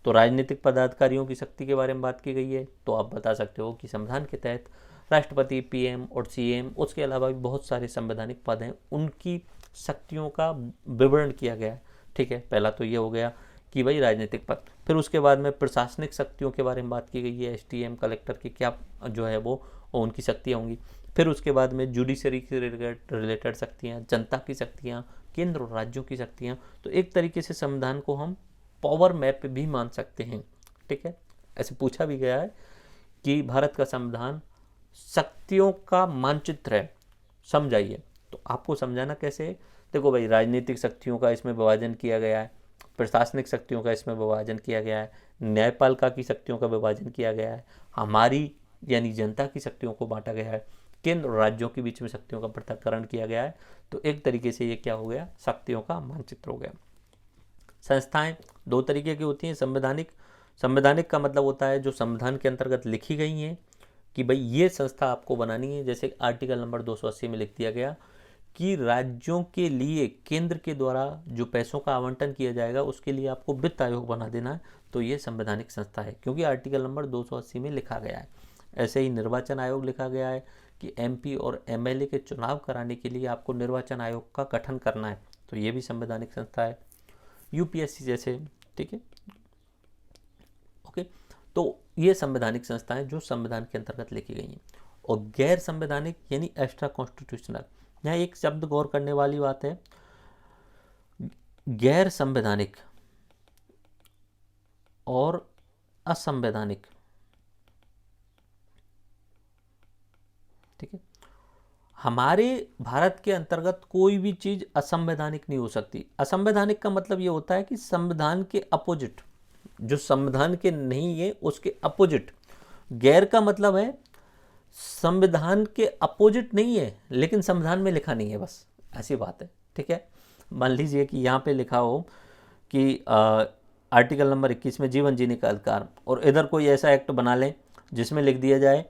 तो राजनीतिक पदाधिकारियों की शक्ति के बारे में बात की गई है, तो आप बता सकते हो कि संविधान के तहत राष्ट्रपति, PM और CM, उसके अलावा भी बहुत सारे संवैधानिक पद हैं, उनकी शक्तियों का विवरण किया गया है। ठीक है, पहला तो ये हो गया कि भाई राजनीतिक पद। फिर उसके बाद में प्रशासनिक शक्तियों के बारे में बात की गई है, STM कलेक्टर की क्या जो है वो उनकी शक्तियाँ होंगी। फिर उसके बाद में जुडिशरी से रिलेटेड शक्तियाँ, जनता की शक्तियाँ, केंद्र और राज्यों की शक्तियाँ। तो एक तरीके से संविधान को हम पावर मैप भी मान सकते हैं। ठीक है, ऐसे पूछा भी गया है कि भारत का संविधान शक्तियों का मानचित्र है, समझाइए। तो आपको समझाना कैसे है, देखो भाई राजनीतिक शक्तियों का इसमें विभाजन किया गया है, प्रशासनिक शक्तियों का इसमें विभाजन किया गया है, न्यायपालिका की शक्तियों का विभाजन किया गया है, हमारी यानी जनता की शक्तियों को बांटा गया है, केंद्र और राज्यों के बीच में शक्तियों का पृथक्करण किया गया है। तो एक तरीके से ये क्या हो गया, शक्तियों का मानचित्र हो गया। संस्थाएं दो तरीके की होती हैं, संवैधानिक का मतलब होता है जो संविधान के अंतर्गत लिखी गई हैं कि भाई ये संस्था आपको बनानी है। जैसे आर्टिकल नंबर 280 में लिख दिया गया कि राज्यों के लिए केंद्र के द्वारा जो पैसों का आवंटन किया जाएगा उसके लिए आपको वित्त आयोग बना देना है, तो ये संवैधानिक संस्था है, क्योंकि आर्टिकल नंबर 280 में लिखा गया है। ऐसे ही निर्वाचन आयोग लिखा गया है कि MP और MLA के चुनाव कराने के लिए आपको निर्वाचन आयोग का गठन करना है, तो ये भी संवैधानिक संस्था है। UPSC जैसे, ठीक है, ओके। तो ये संवैधानिक संस्थाएं जो संविधान के अंतर्गत लिखी गई हैं। और गैर संवैधानिक यानी एक्स्ट्रा कॉन्स्टिट्यूशनल, यहाँ एक शब्द गौर करने वाली बात है, गैर संवैधानिक और असंवैधानिक, ठीक है। हमारे भारत के अंतर्गत कोई भी चीज असंवैधानिक नहीं हो सकती। असंवैधानिक का मतलब ये होता है कि संविधान के अपोजिट, जो संविधान के नहीं है उसके अपोजिट। गैर का मतलब है संविधान के अपोजिट नहीं है लेकिन संविधान में लिखा नहीं है, बस ऐसी बात है, ठीक है। मान लीजिए कि यहाँ पे लिखा हो कि आर्टिकल नंबर 21 में जीवन जीने का अधिकार, और इधर कोई ऐसा एक्ट बना लें जिसमें लिख दिया जाए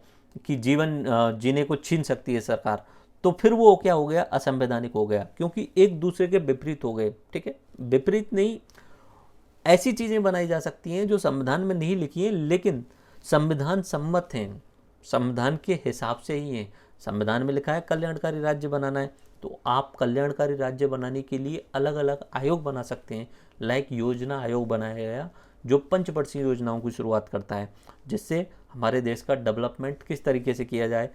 कि जीवन जीने को छीन सकती है सरकार, तो फिर वो क्या हो गया, असंवैधानिक हो गया, क्योंकि एक दूसरे के विपरीत हो गए, ठीक है। विपरीत नहीं, ऐसी चीज़ें बनाई जा सकती हैं जो संविधान में नहीं लिखी हैं लेकिन संविधान सम्मत हैं, संविधान के हिसाब से ही हैं। संविधान में लिखा है कल्याणकारी राज्य बनाना है, तो आप कल्याणकारी राज्य बनाने के लिए अलग अलग आयोग बना सकते हैं। लाइक योजना आयोग बनाया गया जो पंचवर्षीय योजनाओं की शुरुआत करता है, जिससे हमारे देश का डेवलपमेंट किस तरीके से किया जाए,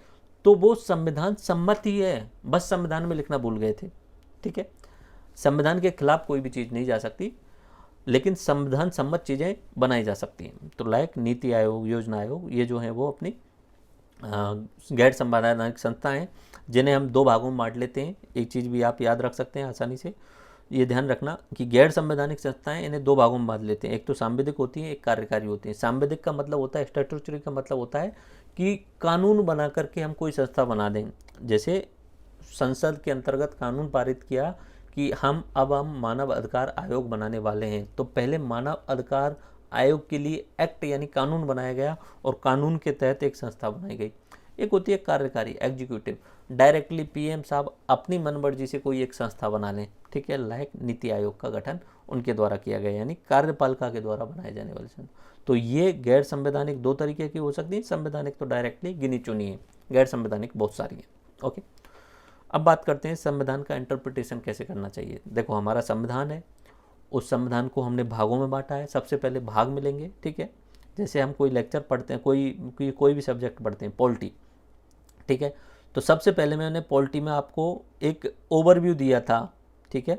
तो वो संविधान सम्मत ही है, बस संविधान में लिखना भूल गए थे, ठीक है। संविधान के खिलाफ कोई भी चीज़ नहीं जा सकती लेकिन संविधान सम्मत चीज़ें बनाई जा सकती हैं। तो लाइक नीति आयोग, योजना आयोग, ये जो है वो अपनी गैर संवैधानिक संस्थाएं हैं जिन्हें हम दो भागों में बांट लेते हैं। एक चीज़ भी आप याद रख सकते हैं आसानी से, ये ध्यान रखना कि गैर संवैधानिक संस्थाएं इन्हें दो भागों में बांट लेते हैं। एक तो सांविधिक होती है, एक कार्यकारी होती है। सांविधिक का मतलब होता है, स्टैट्यूटरी का मतलब होता है कि कानून बना करके हम कोई संस्था बना दें। जैसे संसद के अंतर्गत कानून पारित किया कि हम मानव अधिकार आयोग बनाने वाले हैं, तो पहले मानव अधिकार आयोग के लिए एक्ट यानी कानून बनाया गया और कानून के तहत एक संस्था बनाई गई। एक होती है कार्यकारी, एग्जीक्यूटिव, डायरेक्टली पीएम साहब अपनी मनमर्जी से कोई एक संस्था बना लें, ठीक है। लाइक नीति आयोग का गठन उनके द्वारा किया गया, यानी कार्यपालिका के द्वारा बनाए जाने वाले संस्था। तो ये गैर संवैधानिक दो तरीके की हो सकती है, संवैधानिक तो डायरेक्टली गिनी चुनी है, गैर संवैधानिक बहुत सारी है, ओके। अब बात करते हैं संविधान का इंटरप्रिटेशन कैसे करना चाहिए। देखो हमारा संविधान है, उस संविधान को हमने भागों में बांटा है। सबसे पहले भाग मिलेंगे, ठीक है। जैसे हम कोई लेक्चर पढ़ते हैं, कोई भी सब्जेक्ट पढ़ते हैं, पॉलिटी, ठीक है, तो सबसे पहले मैंने पॉलिटी में आपको एक ओवरव्यू दिया था, ठीक है,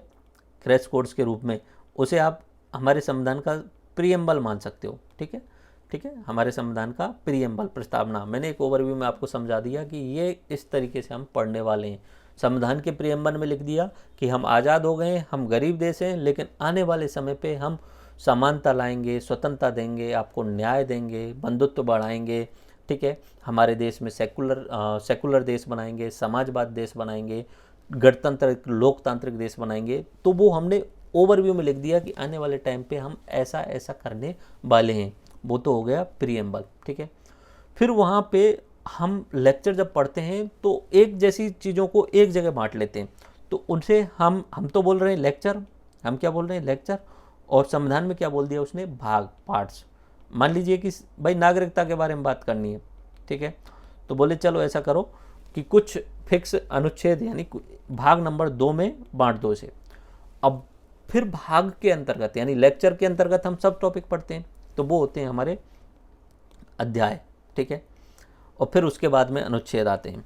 क्रैश कोर्स के रूप में। उसे आप हमारे संविधान का प्रीएम्बल मान सकते हो, ठीक है, ठीक है। हमारे संविधान का प्रीएम्बल, प्रस्तावना, मैंने एक ओवरव्यू में आपको समझा दिया कि ये इस तरीके से हम पढ़ने वाले हैं। संविधान के प्रीएम्बल में लिख दिया कि हम आज़ाद हो गए, हम गरीब देश हैं, लेकिन आने वाले समय पे हम समानता लाएंगे, स्वतंत्रता देंगे, आपको न्याय देंगे, बंधुत्व बढ़ाएंगे, ठीक है। हमारे देश में सेकुलर देश बनाएंगे, समाजवाद देश बनाएंगे, गणतंत्र लोकतांत्रिक देश बनाएंगे। तो वो हमने ओवरव्यू में लिख दिया कि आने वाले टाइम पे हम ऐसा ऐसा करने वाले हैं। वो तो हो गया प्रीएम्बल, ठीक है। फिर वहाँ पे हम लेक्चर जब पढ़ते हैं तो एक जैसी चीज़ों को एक जगह बांट लेते हैं, तो उनसे हम तो बोल रहे हैं लेक्चर, हम क्या बोल रहे हैं लेक्चर, और संविधान में क्या बोल दिया उसने, भाग, पार्ट्स। मान लीजिए कि भाई नागरिकता के बारे में बात करनी है, ठीक है, तो बोले चलो ऐसा करो कि कुछ फिक्स अनुच्छेद यानी भाग नंबर 2 में बांट दो इसे। अब फिर भाग के अंतर्गत यानी लेक्चर के अंतर्गत हम सब टॉपिक पढ़ते हैं, तो वो होते हैं हमारे अध्याय, ठीक है। और फिर उसके बाद में अनुच्छेद आते हैं,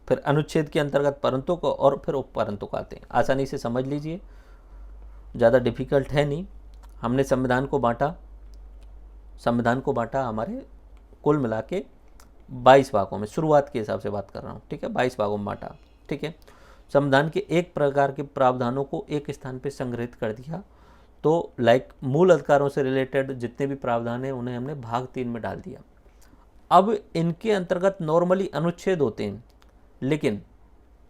फिर अनुच्छेद के अंतर्गत परंतु को, और फिर उपपरंतु को आते हैं। आसानी से समझ लीजिए, ज़्यादा डिफिकल्ट है नहीं। हमने संविधान को बांटा हमारे कुल मिला के 22 भागों में, शुरुआत के हिसाब से बात कर रहा हूँ, ठीक है, 22 भागों में बांटा, ठीक है। संविधान के एक प्रकार के प्रावधानों को एक स्थान पर संग्रहित कर दिया, तो लाइक मूल अधिकारों से रिलेटेड जितने भी प्रावधान हैं उन्हें हमने भाग 3 में डाल दिया। अब इनके अंतर्गत नॉर्मली अनुच्छेद होते हैं, लेकिन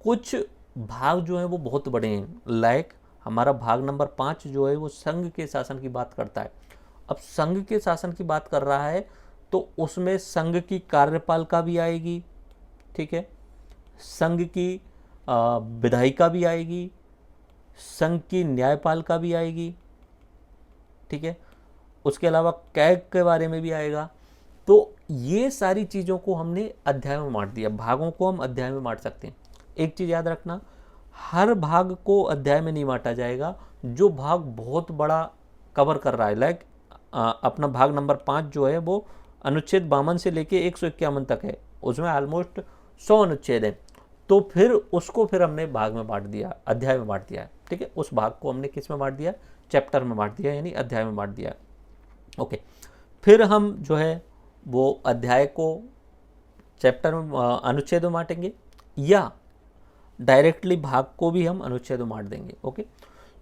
कुछ भाग जो हैं वो बहुत बड़े हैं। लाइक हमारा भाग नंबर 5 जो है वो संघ के शासन की बात करता है। अब संघ के शासन की बात कर रहा है तो उसमें संघ की कार्यपालिका भी आएगी, ठीक है, संघ की विधायिका भी आएगी, संघ की न्यायपालिका भी आएगी, ठीक है, उसके अलावा कैग के बारे में भी आएगा। तो ये सारी चीज़ों को हमने अध्याय में बांट दिया, भागों को हम अध्याय में बांट सकते हैं। एक चीज़ याद रखना, हर भाग को अध्याय में नहीं बांटा जाएगा। जो भाग बहुत बड़ा कवर कर रहा है, लाइक अपना भाग नंबर 5 जो है वो अनुच्छेद 52 से लेके 151 तक है, उसमें ऑलमोस्ट 100 अनुच्छेद हैं। तो फिर उसको फिर हमने भाग में बांट दिया, अध्याय में बांट दिया है। ठीक है, उस भाग को हमने किस में बांट दिया, चैप्टर में बांट दिया, यानी अध्याय में बांट दिया। ओके, फिर हम जो है वो अध्याय को चैप्टर में अनुच्छेद में बांटेंगे, या डायरेक्टली भाग को भी हम अनुच्छेद में बांट देंगे। ओके,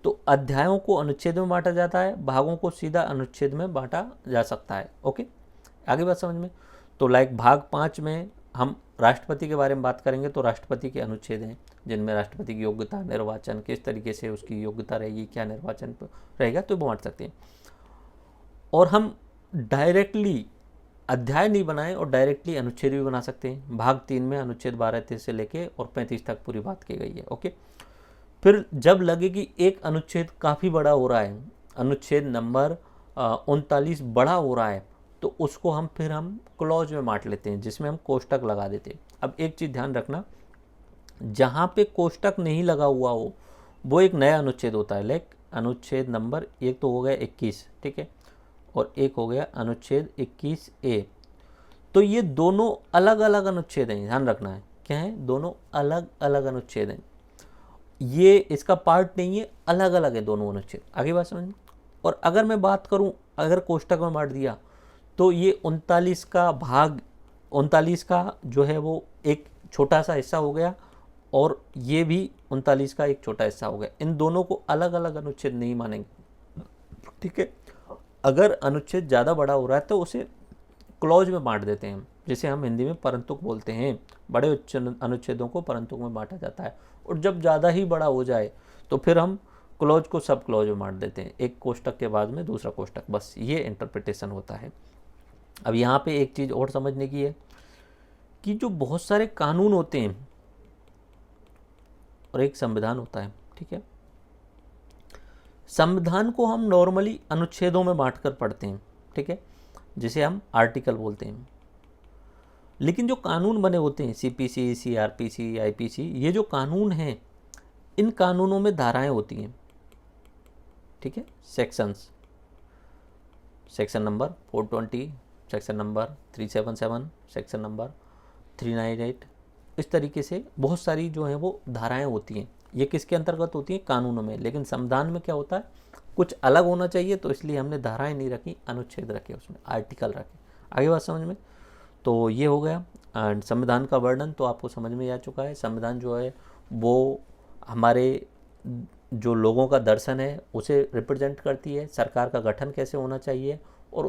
तो अध्यायों को अनुच्छेद में बांटा जाता है, भागों को सीधा अनुच्छेद में बांटा जा सकता है। ओके, आगे बात समझ में। तो लाइक भाग 5 में हम राष्ट्रपति के बारे में बात करेंगे, तो राष्ट्रपति के अनुच्छेद हैं जिनमें राष्ट्रपति की योग्यता, निर्वाचन, किस तरीके से उसकी योग्यता रहेगी, क्या निर्वाचन रहेगा, तो बांट सकते हैं। और हम डायरेक्टली अध्याय नहीं बनाए और डायरेक्टली अनुच्छेद भी बना सकते हैं। भाग 3 में अनुच्छेद 12 से लेके और 35 तक पूरी बात की गई है। ओके, फिर जब लगे कि एक अनुच्छेद काफ़ी बड़ा हो रहा है, अनुच्छेद नंबर 39 बड़ा हो रहा है, तो उसको हम क्लॉज में बांट लेते हैं, जिसमें हम कोष्टक लगा देते हैं। अब एक चीज़ ध्यान रखना, जहाँ पे कोष्टक नहीं लगा हुआ हो वो एक नया अनुच्छेद होता है। लाइक अनुच्छेद नंबर एक तो हो गया 21, ठीक है, और एक हो गया अनुच्छेद 21A। तो ये दोनों अलग अलग अनुच्छेद हैं, ध्यान रखना है। क्या है, दोनों अलग अलग अनुच्छेद हैं, ये इसका पार्ट नहीं है, अलग अलग है दोनों अनुच्छेद। आगे बात समझ। और अगर मैं बात करूं, अगर कोष्टक में बांट दिया तो ये 39 का भाग, 39 का जो है वो एक छोटा सा हिस्सा हो गया, और ये भी 39 का एक छोटा हिस्सा हो गया। इन दोनों को अलग अलग अनुच्छेद नहीं मानेंगे। ठीक है, अगर अनुच्छेद ज़्यादा बड़ा हो रहा है तो उसे क्लॉज में बांट देते हैं, जिसे हम हिंदी में परंतुक बोलते हैं। बड़े अनुच्छेदों को परंतुक में बांटा जाता है। और जब ज़्यादा ही बड़ा हो जाए तो फिर हम क्लॉज को सब क्लॉज में बांट देते हैं, एक कोष्टक के बाद में दूसरा कोष्टक। बस ये इंटरप्रिटेशन होता है। अब यहाँ पे एक चीज़ और समझने की है कि जो बहुत सारे कानून होते हैं और एक संविधान होता है, ठीक है, संविधान को हम नॉर्मली अनुच्छेदों में बांटकर पढ़ते हैं, ठीक है, जिसे हम आर्टिकल बोलते हैं। लेकिन जो कानून बने होते हैं, CPC, CRPC, IPC, ये जो कानून हैं, इन कानूनों में धाराएं होती हैं, ठीक है, sections, section number 420, section number 377, section number 398, इस तरीके से बहुत सारी जो है वो धाराएं होती हैं। ये किसके अंतर्गत होती हैं, कानूनों में। लेकिन संविधान में क्या होता है, कुछ अलग होना चाहिए, तो इसलिए हमने धाराएं नहीं रखी, अनुच्छेद रखे, उसमें आर्टिकल रखे। आगे बात समझ में। तो ये हो गया एंड संविधान का वर्णन तो आपको समझ में आ चुका है। संविधान जो है वो हमारे जो लोगों का दर्शन है उसे रिप्रेजेंट करती है, सरकार का गठन कैसे होना चाहिए, और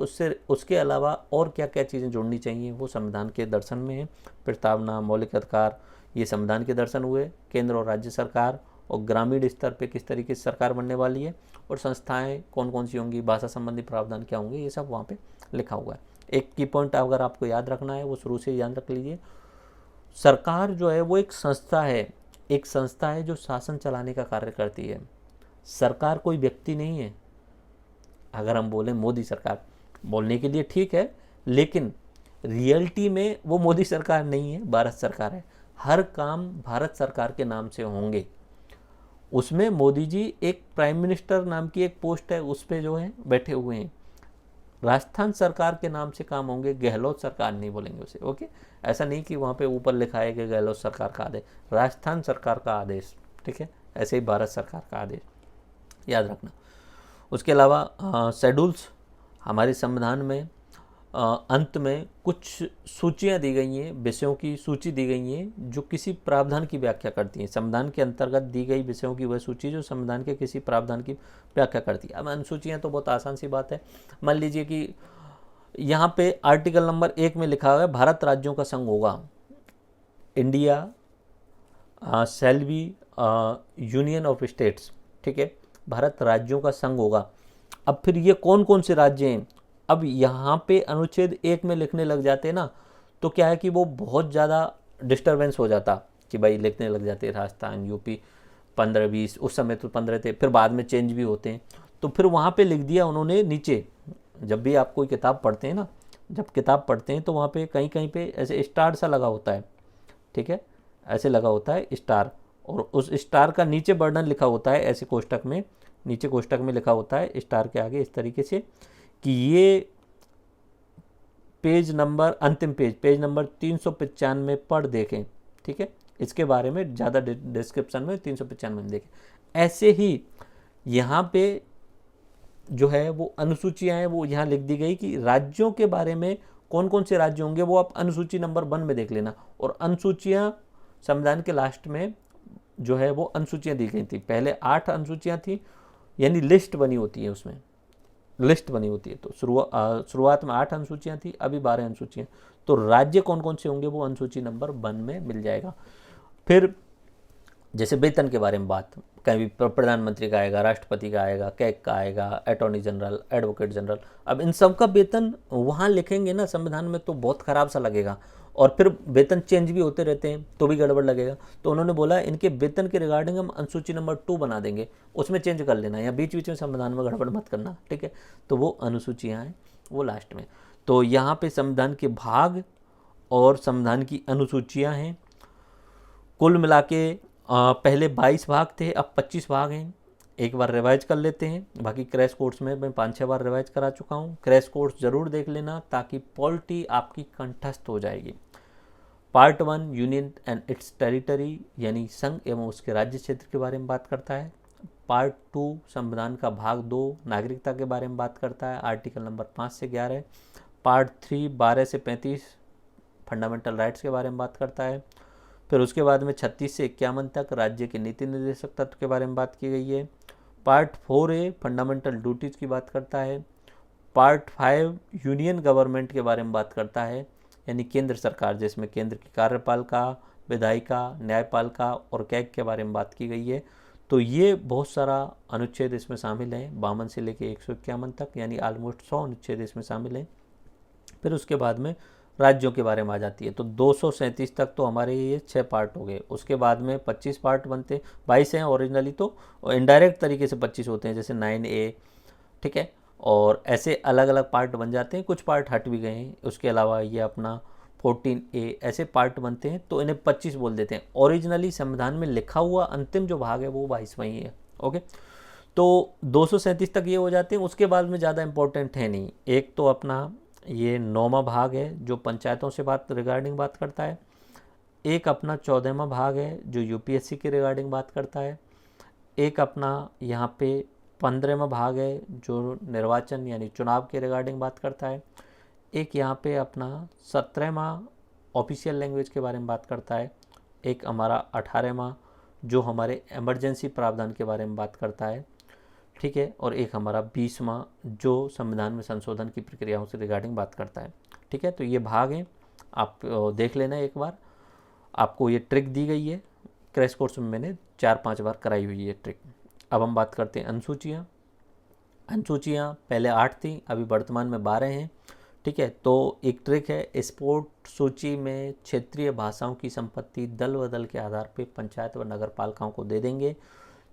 उसके अलावा और क्या क्या चीज़ें जुड़नी चाहिए वो संविधान के दर्शन में है। प्रस्तावना, मौलिक अधिकार, ये संविधान के दर्शन हुए। केंद्र और राज्य सरकार और ग्रामीण स्तर पे किस तरीके से सरकार बनने वाली है, और संस्थाएं कौन कौन सी होंगी, भाषा संबंधी प्रावधान क्या होंगे, ये सब वहाँ पे लिखा हुआ है। एक की पॉइंट अगर आपको याद रखना है वो शुरू से याद रख लीजिए, सरकार जो है वो एक संस्था है, एक संस्था है जो शासन चलाने का कार्य करती है। सरकार कोई व्यक्ति नहीं है। अगर हम बोलें मोदी सरकार, बोलने के लिए ठीक है, लेकिन रियलिटी में वो मोदी सरकार नहीं है, भारत सरकार है। हर काम भारत सरकार के नाम से होंगे। उसमें मोदी जी एक प्राइम मिनिस्टर नाम की एक पोस्ट है, उस पर जो है बैठे हुए हैं। राजस्थान सरकार के नाम से काम होंगे, गहलोत सरकार नहीं बोलेंगे उसे। ओके, ऐसा नहीं कि वहाँ पे ऊपर लिखा है कि गहलोत सरकार का आदेश, राजस्थान सरकार का आदेश, ठीक है, ऐसे ही भारत सरकार का आदेश, याद रखना। उसके अलावा शेड्यूल्स, हमारे संविधान में अंत में कुछ सूचियाँ दी गई हैं, विषयों की सूची दी गई हैं जो किसी प्रावधान की व्याख्या करती हैं। संविधान के अंतर्गत दी गई विषयों की वह सूची जो संविधान के किसी प्रावधान की व्याख्या करती है। अब अनुसूचियाँ तो बहुत आसान सी बात है। मान लीजिए कि यहाँ पे आर्टिकल नंबर 1 में लिखा हुआ है भारत राज्यों का संघ होगा, India shall be union of states, ठीक है, भारत राज्यों का संघ होगा। अब फिर ये कौन कौन से राज्य हैं, अब यहाँ पे अनुच्छेद 1 में लिखने लग जाते ना, तो क्या है कि वो बहुत ज़्यादा डिस्टर्बेंस हो जाता कि भाई लिखने लग जाते राजस्थान, यूपी 15-20, उस समय तो 15 थे, फिर बाद में चेंज भी होते हैं। तो फिर वहाँ पे लिख दिया उन्होंने नीचे। जब भी आप कोई किताब पढ़ते हैं ना, जब किताब पढ़ते हैं तो वहाँ पे कहीं कहीं पे ऐसे स्टार सा लगा होता है, ठीक है, ऐसे लगा होता है स्टार, और उस स्टार का नीचे वर्णन लिखा होता है, ऐसे कोष्टक में, नीचे कोष्टक में लिखा होता है स्टार के आगे इस तरीके से कि ये पेज नंबर, अंतिम पेज नंबर 395 पर देखें, ठीक है। इसके बारे में ज़्यादा डिस्क्रिप्शन में 395 में देखें। ऐसे ही यहाँ पे जो है वो अनुसूचियाँ हैं, वो यहाँ लिख दी गई कि राज्यों के बारे में कौन कौन से राज्य होंगे वो आप अनुसूची नंबर 1 में देख लेना। और अनुसूचियाँ संविधान के लास्ट में जो है वो अनुसूचियाँ दी गई थी। पहले 8 अनुसूचियाँ थी, यानी लिस्ट बनी होती है, उसमें लिस्ट बनी होती है। तो शुरुआत में 8 अनुसूचियाँ थी, अभी 12 अनुसूचियाँ। तो राज्य कौन कौन से होंगे वो अनुसूची नंबर 1 में मिल जाएगा। फिर जैसे वेतन के बारे में बात, कहीं प्रधानमंत्री का आएगा, राष्ट्रपति का आएगा, कैग का आएगा, अटॉर्नी जनरल, एडवोकेट जनरल। अब इन सब का वेतन वहाँ लिखेंगे ना संविधान में तो बहुत ख़राब सा लगेगा, और फिर वेतन चेंज भी होते रहते हैं तो भी गड़बड़ लगेगा। तो उन्होंने बोला इनके वेतन के रिगार्डिंग हम अनुसूची नंबर 2 बना देंगे, उसमें चेंज कर लेना, या बीच बीच में संविधान में गड़बड़ मत करना, ठीक है। तो वो अनुसूचियाँ हैं वो लास्ट में। तो यहाँ पे संविधान के भाग और संविधान की अनुसूचियाँ हैं। कुल मिला के पहले 22 भाग थे, अब 25 भाग हैं। एक बार रिवाइज कर लेते हैं, बाकी क्रैश कोर्स में मैं 5-6 बार रिवाइज करा चुका हूँ। क्रैश कोर्स ज़रूर देख लेना ताकि पॉलिटी आपकी कंठस्थ हो जाएगी। Part 1 union and it's territory, यानी संघ एवं उसके राज्य क्षेत्र के बारे में बात करता है। पार्ट 2 संविधान का भाग 2 नागरिकता के बारे में बात करता है, आर्टिकल नंबर 5 से 11। पार्ट 3 12 से 35 फंडामेंटल राइट्स के बारे में बात करता है। फिर उसके बाद में 36 से 51 तक राज्य के नीति निर्देशक तत्व के बारे में बात की गई है। पार्ट 4A फंडामेंटल ड्यूटीज़ की बात करता है। पार्ट 5 यूनियन गवर्नमेंट के बारे में बात करता है, यानी केंद्र सरकार, जिसमें केंद्र की कार्यपालिका, विधायिका, न्यायपालिका और कैग के बारे में बात की गई है। तो ये बहुत सारा अनुच्छेद इसमें शामिल हैं, 52 से लेकर 151 तक, यानी ऑलमोस्ट 100 अनुच्छेद इसमें शामिल हैं। फिर उसके बाद में राज्यों के बारे में आ जाती है। तो 237 तक तो हमारे ये 6 पार्ट हो गए। उसके बाद में 25 पार्ट बनते, 22 हैं ओरिजिनली, तो इनडायरेक्ट तरीके से 25 होते हैं, जैसे 9A, ठीक है। और ऐसे अलग अलग पार्ट बन जाते हैं, कुछ पार्ट हट भी गए हैं। उसके अलावा ये अपना 14A, ऐसे पार्ट बनते हैं, तो इन्हें 25 बोल देते हैं। ओरिजिनली संविधान में लिखा हुआ अंतिम जो भाग है वो 22वां ही है, ओके। तो 237 तक ये हो जाते हैं। उसके बाद में ज़्यादा इंपॉर्टेंट है नहीं। एक तो अपना ये 9वां भाग है जो पंचायतों से रिगार्डिंग बात करता है। एक अपना 14वां भाग है जो यूपीएससी के रिगार्डिंग बात करता है। एक अपना यहाँ पे 15वां भाग है जो निर्वाचन यानी चुनाव के रिगार्डिंग बात करता है। एक यहाँ पे अपना 17वां ऑफिशियल लैंग्वेज के बारे में बात करता है। एक हमारा 18वां जो हमारे इमरजेंसी प्रावधान के बारे में बात करता है, ठीक है। और एक हमारा 20वां जो संविधान में संशोधन की प्रक्रियाओं से रिगार्डिंग बात करता है, ठीक है। तो ये भाग हैं, आप देख लेना एक बार। आपको ये ट्रिक दी गई है, क्रैश कोर्स में मैंने 4-5 बार कराई हुई है ट्रिक। अब हम बात करते हैं अनुसूचियाँ। अनुसूचियाँ पहले 8 थी, अभी वर्तमान में 12 हैं, ठीक है। तो एक ट्रिक है, स्पोर्ट सूची में क्षेत्रीय भाषाओं की संपत्ति दल बदल के आधार पर पंचायत व नगर पालिकाओं को दे देंगे।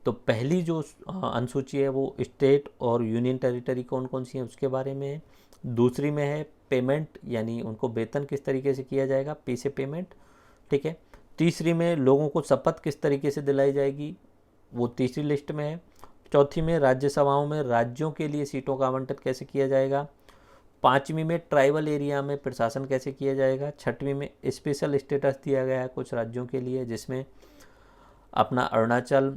तो पहली जो अनुसूची है वो स्टेट और यूनियन टेरिटरी कौन कौन सी हैं उसके बारे में है। दूसरी में है पेमेंट, यानी उनको वेतन किस तरीके से किया जाएगा, पे से पेमेंट, ठीक है। तीसरी में लोगों को शपथ किस तरीके से दिलाई जाएगी, वो तीसरी लिस्ट में है। चौथी में राज्यसभाओं में राज्यों के लिए सीटों का आवंटन कैसे किया जाएगा। पाँचवीं में ट्राइबल एरिया में प्रशासन कैसे किया जाएगा। छठवीं में स्पेशल स्टेटस दिया गया है कुछ राज्यों के लिए, जिसमें अपना अरुणाचल,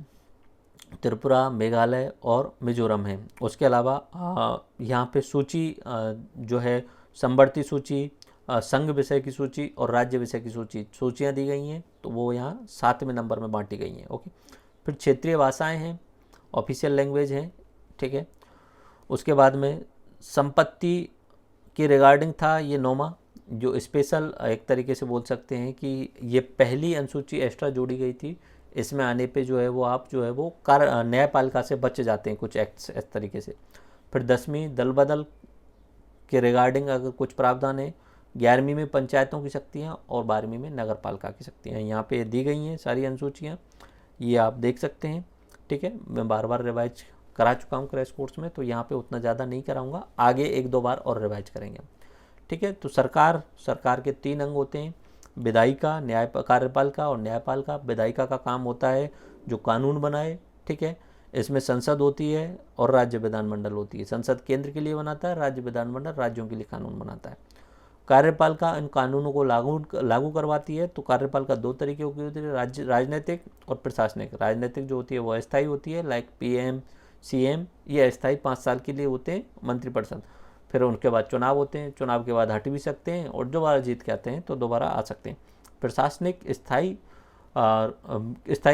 त्रिपुरा, मेघालय और मिजोरम है। उसके अलावा यहाँ पे सूची जो है संवर्ती सूची, संघ विषय की सूची और राज्य विषय की सूचियाँ दी गई हैं, तो वो यहाँ 7वें नंबर में बांटी गई हैं, ओके। फिर क्षेत्रीय भाषाएं हैं, ऑफिशियल लैंग्वेज हैं, ठीक है। उसके बाद में संपत्ति के रिगार्डिंग था ये 9वां, जो स्पेशल एक तरीके से बोल सकते हैं कि ये पहली अनुसूची एक्स्ट्रा जोड़ी गई थी। इसमें आने पे जो है वो आप जो है वो न्यायपालिका से बच जाते हैं कुछ एक्ट्स इस तरीके से। फिर 10वीं दल बदल के रिगार्डिंग अगर कुछ प्रावधान है। 11वीं में पंचायतों की शक्तियाँ और 12वीं में नगर पालिका की शक्तियाँ यहाँ पे दी गई हैं सारी अनुसूचियाँ, ये आप देख सकते हैं, ठीक है। मैं बार बार रिवाइज करा चुका हूँ क्रैश कोर्स में, तो यहाँ पे उतना ज़्यादा नहीं कराऊँगा, आगे 1-2 बार और रिवाइज करेंगे, ठीक है। तो सरकार के 3 अंग होते हैं, विधायिका, न्याय कार्यपालिका और न्यायपालिका। विधायिका का काम होता है जो कानून बनाए, ठीक है। इसमें संसद होती है और राज्य विधानमंडल होती है। संसद केंद्र के लिए बनाता है, राज्य विधानमंडल राज्यों के लिए कानून बनाता है। कार्यपालिका इन कानूनों को लागू करवाती है। तो कार्यपालिका दो तरीके की होती है, राजनीतिक और प्रशासनिक। राजनीतिक जो होती है वो अस्थायी होती है, लाइक PM CM, ये अस्थायी 5 साल के लिए होते हैं मंत्रिपरिषद। फिर उनके बाद चुनाव होते हैं, चुनाव के बाद हट भी सकते हैं और दोबारा जीत के आते हैं तो दोबारा आ सकते हैं। प्रशासनिक स्थायी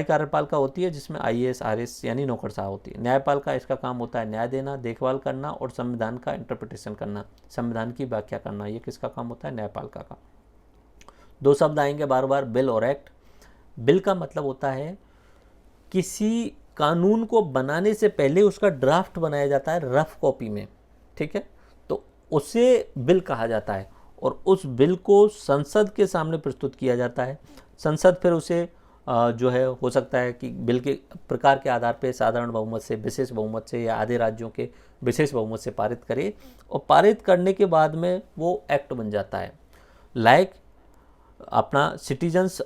कार्यपालिका होती है जिसमें IAS RS यानी नौकरशाह होती है। न्यायपालिका, इसका काम होता है न्याय देना, देखभाल करना और संविधान का इंटरप्रिटेशन करना, संविधान की व्याख्या करना। ये किसका काम होता है? न्यायपालिका का। दो शब्द आएंगे बार बार, बिल और एक्ट। बिल का मतलब होता है किसी कानून को बनाने से पहले उसका ड्राफ्ट बनाया जाता है रफ कॉपी में, ठीक है, तो उसे बिल कहा जाता है और उस बिल को संसद के सामने प्रस्तुत किया जाता है। संसद फिर उसे जो है हो सकता है कि बिल के प्रकार के आधार पर साधारण बहुमत से, विशेष बहुमत से या आधे राज्यों के विशेष बहुमत से पारित करे और पारित करने के बाद में वो एक्ट बन जाता है। लाइक अपना सिटीजन्स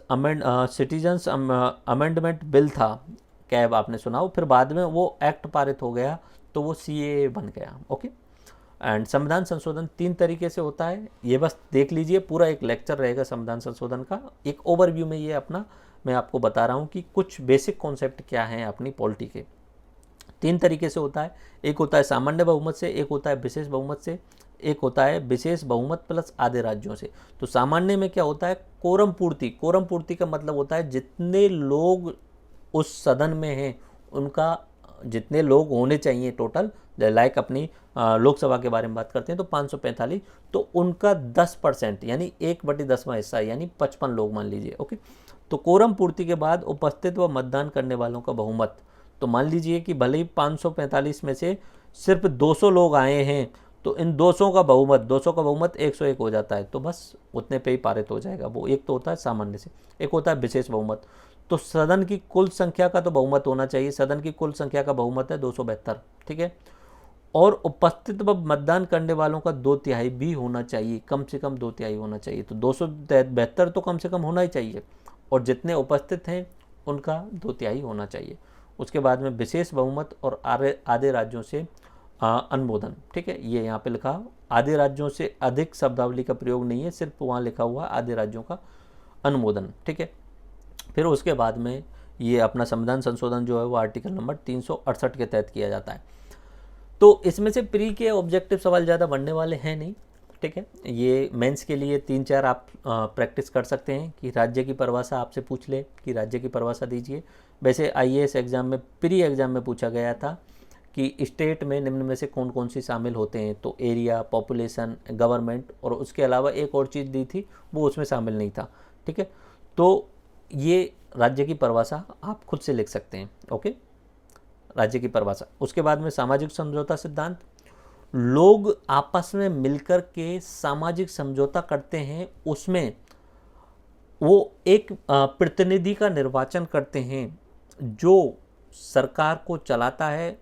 अमेंडमेंट बिल था, कैब आपने सुना हो, फिर बाद में वो एक्ट पारित हो गया तो वो CAA बन गया। ओके। एंड संविधान संशोधन 3 तरीके से होता है, ये बस देख लीजिए, पूरा एक लेक्चर रहेगा संविधान संशोधन का। एक ओवरव्यू में ये अपना मैं आपको बता रहा हूँ कि कुछ बेसिक कॉन्सेप्ट क्या हैं अपनी पॉलिटी के। 3 तरीके से होता है, एक होता है सामान्य बहुमत से, एक होता है विशेष बहुमत से, एक होता है विशेष बहुमत प्लस आधे राज्यों से। तो सामान्य में क्या होता है? कोरम पूर्ति। कोरम पूर्ति का मतलब होता है जितने लोग उस सदन में हैं उनका, जितने लोग होने चाहिए टोटल, लाइक अपनी लोकसभा के बारे में बात करते हैं तो 545, तो उनका 10% यानी 1/10वां हिस्सा यानी 55 लोग मान लीजिए। ओके। तो कोरम पूर्ति के बाद उपस्थित व मतदान करने वालों का बहुमत, तो मान लीजिए कि भले ही 545 में से सिर्फ 200 लोग आए हैं तो इन 200 का बहुमत 101 हो जाता है, तो बस उतने पे ही पारित हो जाएगा। वो एक तो होता है सामान्य से, एक होता है विशेष बहुमत। तो सदन की कुल संख्या का तो बहुमत होना चाहिए, सदन की कुल संख्या का बहुमत है 272, ठीक है, और उपस्थित व मतदान करने वालों का 2/3 भी होना चाहिए, कम से कम 2/3 होना चाहिए। तो 272 तो कम से कम होना ही चाहिए और जितने उपस्थित हैं उनका 2/3 होना चाहिए। उसके बाद में विशेष बहुमत और आधे राज्यों से अनुमोदन, ठीक है, ये यहाँ पे लिखा, आधे राज्यों से अधिक शब्दावली का प्रयोग नहीं है, सिर्फ वहाँ लिखा हुआ आधे राज्यों का अनुमोदन, ठीक है। फिर उसके बाद में ये अपना संविधान संशोधन जो है वो आर्टिकल नंबर 368 के तहत किया जाता है। तो इसमें से प्री के ऑब्जेक्टिव सवाल ज़्यादा बनने वाले हैं नहीं, ठीक है। ये मेंस के लिए 3-4 आप प्रैक्टिस कर सकते हैं कि राज्य की परिभाषा आपसे पूछ ले कि राज्य की परिभाषा दीजिए। वैसे IAS एग्ज़ाम में, प्री एग्ज़ाम में पूछा गया था कि स्टेट में निम्न में से कौन कौन सी शामिल होते हैं, तो एरिया, पॉपुलेशन, गवर्नमेंट, और उसके अलावा एक और चीज़ दी थी वो उसमें शामिल नहीं था, ठीक है। तो ये राज्य की परिभाषा आप खुद से लिख सकते हैं। ओके, राज्य की परिभाषा। उसके बाद में सामाजिक समझौता सिद्धांत, लोग आपस में मिलकर के सामाजिक समझौता करते हैं, उसमें वो एक प्रतिनिधि का निर्वाचन करते हैं जो सरकार को चलाता है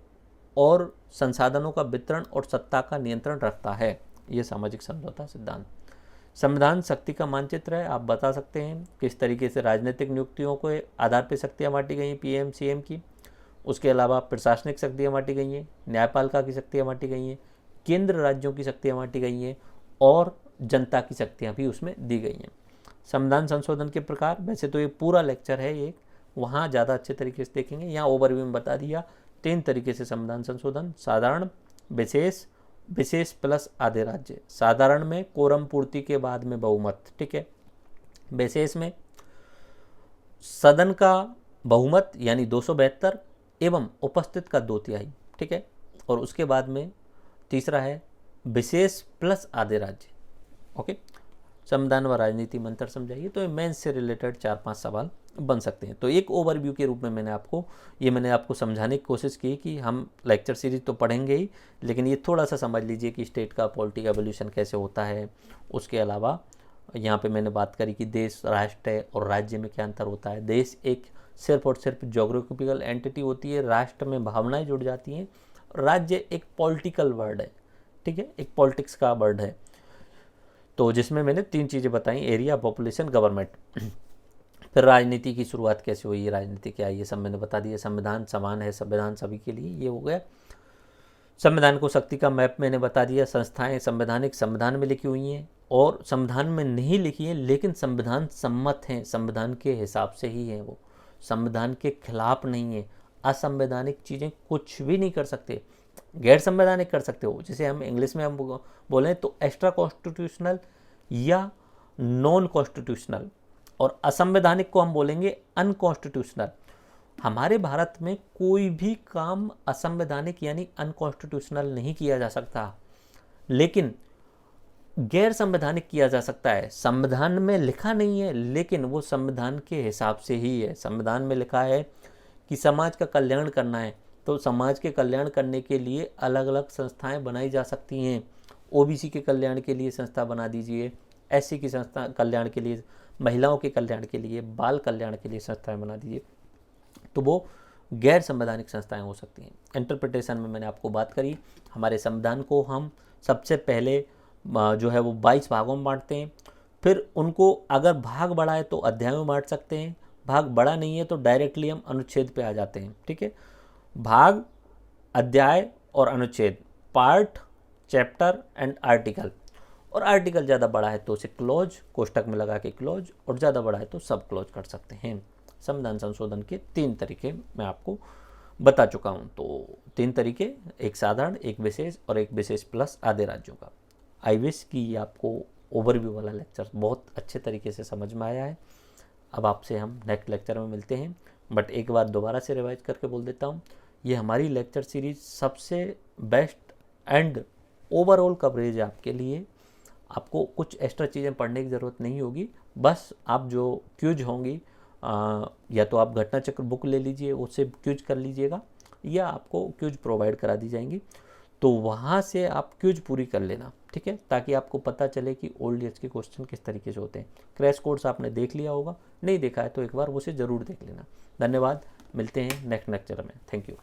और संसाधनों का वितरण और सत्ता का नियंत्रण रखता है। ये सामाजिक समझौता सिद्धांत। संविधान शक्ति का मानचित्र है, आप बता सकते हैं किस तरीके से राजनीतिक नियुक्तियों के आधार पर शक्तियाँ बांटी गई हैं PM CM की। उसके अलावा प्रशासनिक शक्तियाँ बांटी गई हैं, न्यायपालिका की शक्तियाँ बांटी गई हैं, केंद्र राज्यों की शक्तियाँ बांटी गई हैं और जनता की शक्तियाँ भी उसमें दी गई हैं। संविधान संशोधन के प्रकार, वैसे तो ये पूरा लेक्चर है, ये वहाँ ज़्यादा अच्छे तरीके से देखेंगे, यहाँ ओवरव्यू में बता दिया 3 तरीके से संविधान संशोधन, साधारण, विशेष प्लस आधे राज्य। साधारण में कोरम पूर्ति के बाद में बहुमत, ठीक है। विशेष में सदन का बहुमत यानी 272 एवं उपस्थित का 2/3, ठीक है। और उसके बाद में तीसरा है विशेष प्लस आधे राज्य। ओके, संविधान व राजनीति में अंतर समझाइए। तो मेंस से रिलेटेड 4-5 सवाल बन सकते हैं। तो एक ओवरव्यू के रूप में मैंने आपको समझाने की कोशिश की कि हम लेक्चर सीरीज तो पढ़ेंगे ही, लेकिन ये थोड़ा सा समझ लीजिए कि स्टेट का पॉलिटिकल एवोल्यूशन कैसे होता है। उसके अलावा यहाँ पे मैंने बात करी कि देश, राष्ट्र और राज्य में क्या अंतर होता है। देश एक सिर्फ और सिर्फ ज्योग्राफिकल एंटिटी होती है, राष्ट्र में भावनाएं जुड़ जाती हैं। राज्य एक पॉलिटिकल वर्ड है, ठीक है, एक पॉलिटिक्स का वर्ड है। तो जिसमें मैंने 3 चीज़ें बताई, एरिया, पॉपुलेशन, गवर्नमेंट। फिर राजनीति की शुरुआत कैसे हुई, राजनीति क्या है, ये सब मैंने बता दिया। संविधान समान है, संविधान सभी के लिए, ये हो गया। संविधान को शक्ति का मैप मैंने बता दिया। संस्थाएं संवैधानिक संविधान में लिखी हुई हैं और संविधान में नहीं लिखी है लेकिन संविधान सम्मत हैं, संविधान के हिसाब से ही हैं, वो संविधान के खिलाफ नहीं है। असंवैधानिक चीज़ें कुछ भी नहीं कर सकते, गैर संवैधानिक कर सकते हो, जिसे हम इंग्लिश में हम बोलें तो एक्स्ट्रा कॉन्स्टिट्यूशनल या नॉन कॉन्स्टिट्यूशनल, और असंवैधानिक को हम बोलेंगे अनकॉन्स्टिट्यूशनल। हमारे भारत में कोई भी काम असंवैधानिक यानी अनकॉन्स्टिट्यूशनल नहीं किया जा सकता, लेकिन गैर संवैधानिक किया जा सकता है। संविधान में लिखा नहीं है लेकिन वो संविधान के हिसाब से ही है। संविधान में लिखा है कि समाज का कल्याण करना है, तो समाज के कल्याण करने के लिए अलग अलग संस्थाएं बनाई जा सकती हैं। ओबीसी के कल्याण के लिए संस्था बना दीजिए, एससी की संस्था कल्याण के लिए, महिलाओं के कल्याण के लिए, बाल कल्याण के लिए संस्थाएं बना दीजिए, तो वो गैर संवैधानिक संस्थाएं हो सकती हैं। इंटरप्रिटेशन में मैंने आपको बात करी, हमारे संविधान को हम सबसे पहले जो है वो 22 भागों में बांटते हैं, फिर उनको अगर भाग बड़ा है तो अध्यायों में बांट सकते हैं, भाग बड़ा नहीं है तो डायरेक्टली हम अनुच्छेद पे आ जाते हैं। ठीक है, भाग, अध्याय और अनुच्छेद, पार्ट, चैप्टर एंड आर्टिकल, और आर्टिकल ज़्यादा बड़ा है तो उसे क्लोज, कोष्टक में लगा के क्लोज, और ज़्यादा बड़ा है तो सब क्लोज कर सकते हैं। संविधान संशोधन के 3 तरीके मैं आपको बता चुका हूँ। तो 3 तरीके, एक साधारण, एक विशेष और एक विशेष प्लस आधे राज्यों का। आई विश कि आपको ओवरव्यू वाला लेक्चर बहुत अच्छे तरीके से समझ में आया है। अब आपसे हम नेक्स्ट लेक्चर में मिलते हैं, बट एक बार दोबारा से रिवाइज करके बोल देता हूँ, ये हमारी लेक्चर सीरीज सबसे बेस्ट एंड ओवरऑल कवरेज है आपके लिए। आपको कुछ एक्स्ट्रा चीज़ें पढ़ने की ज़रूरत नहीं होगी, बस आप जो क्यूज होंगी या तो आप घटना चक्र बुक ले लीजिए, उससे क्यूज कर लीजिएगा, या आपको क्यूज प्रोवाइड करा दी जाएंगी, तो वहाँ से आप क्यूज पूरी कर लेना। ठीक है, ताकि आपको पता चले कि ओल्ड एज के क्वेश्चन किस तरीके से होते हैं। क्रैश कोर्स आपने देख लिया होगा, नहीं देखा है तो एक बार उसे ज़रूर देख लेना। धन्यवाद, मिलते हैं नेक्स्ट लेक्चर में। Thank you.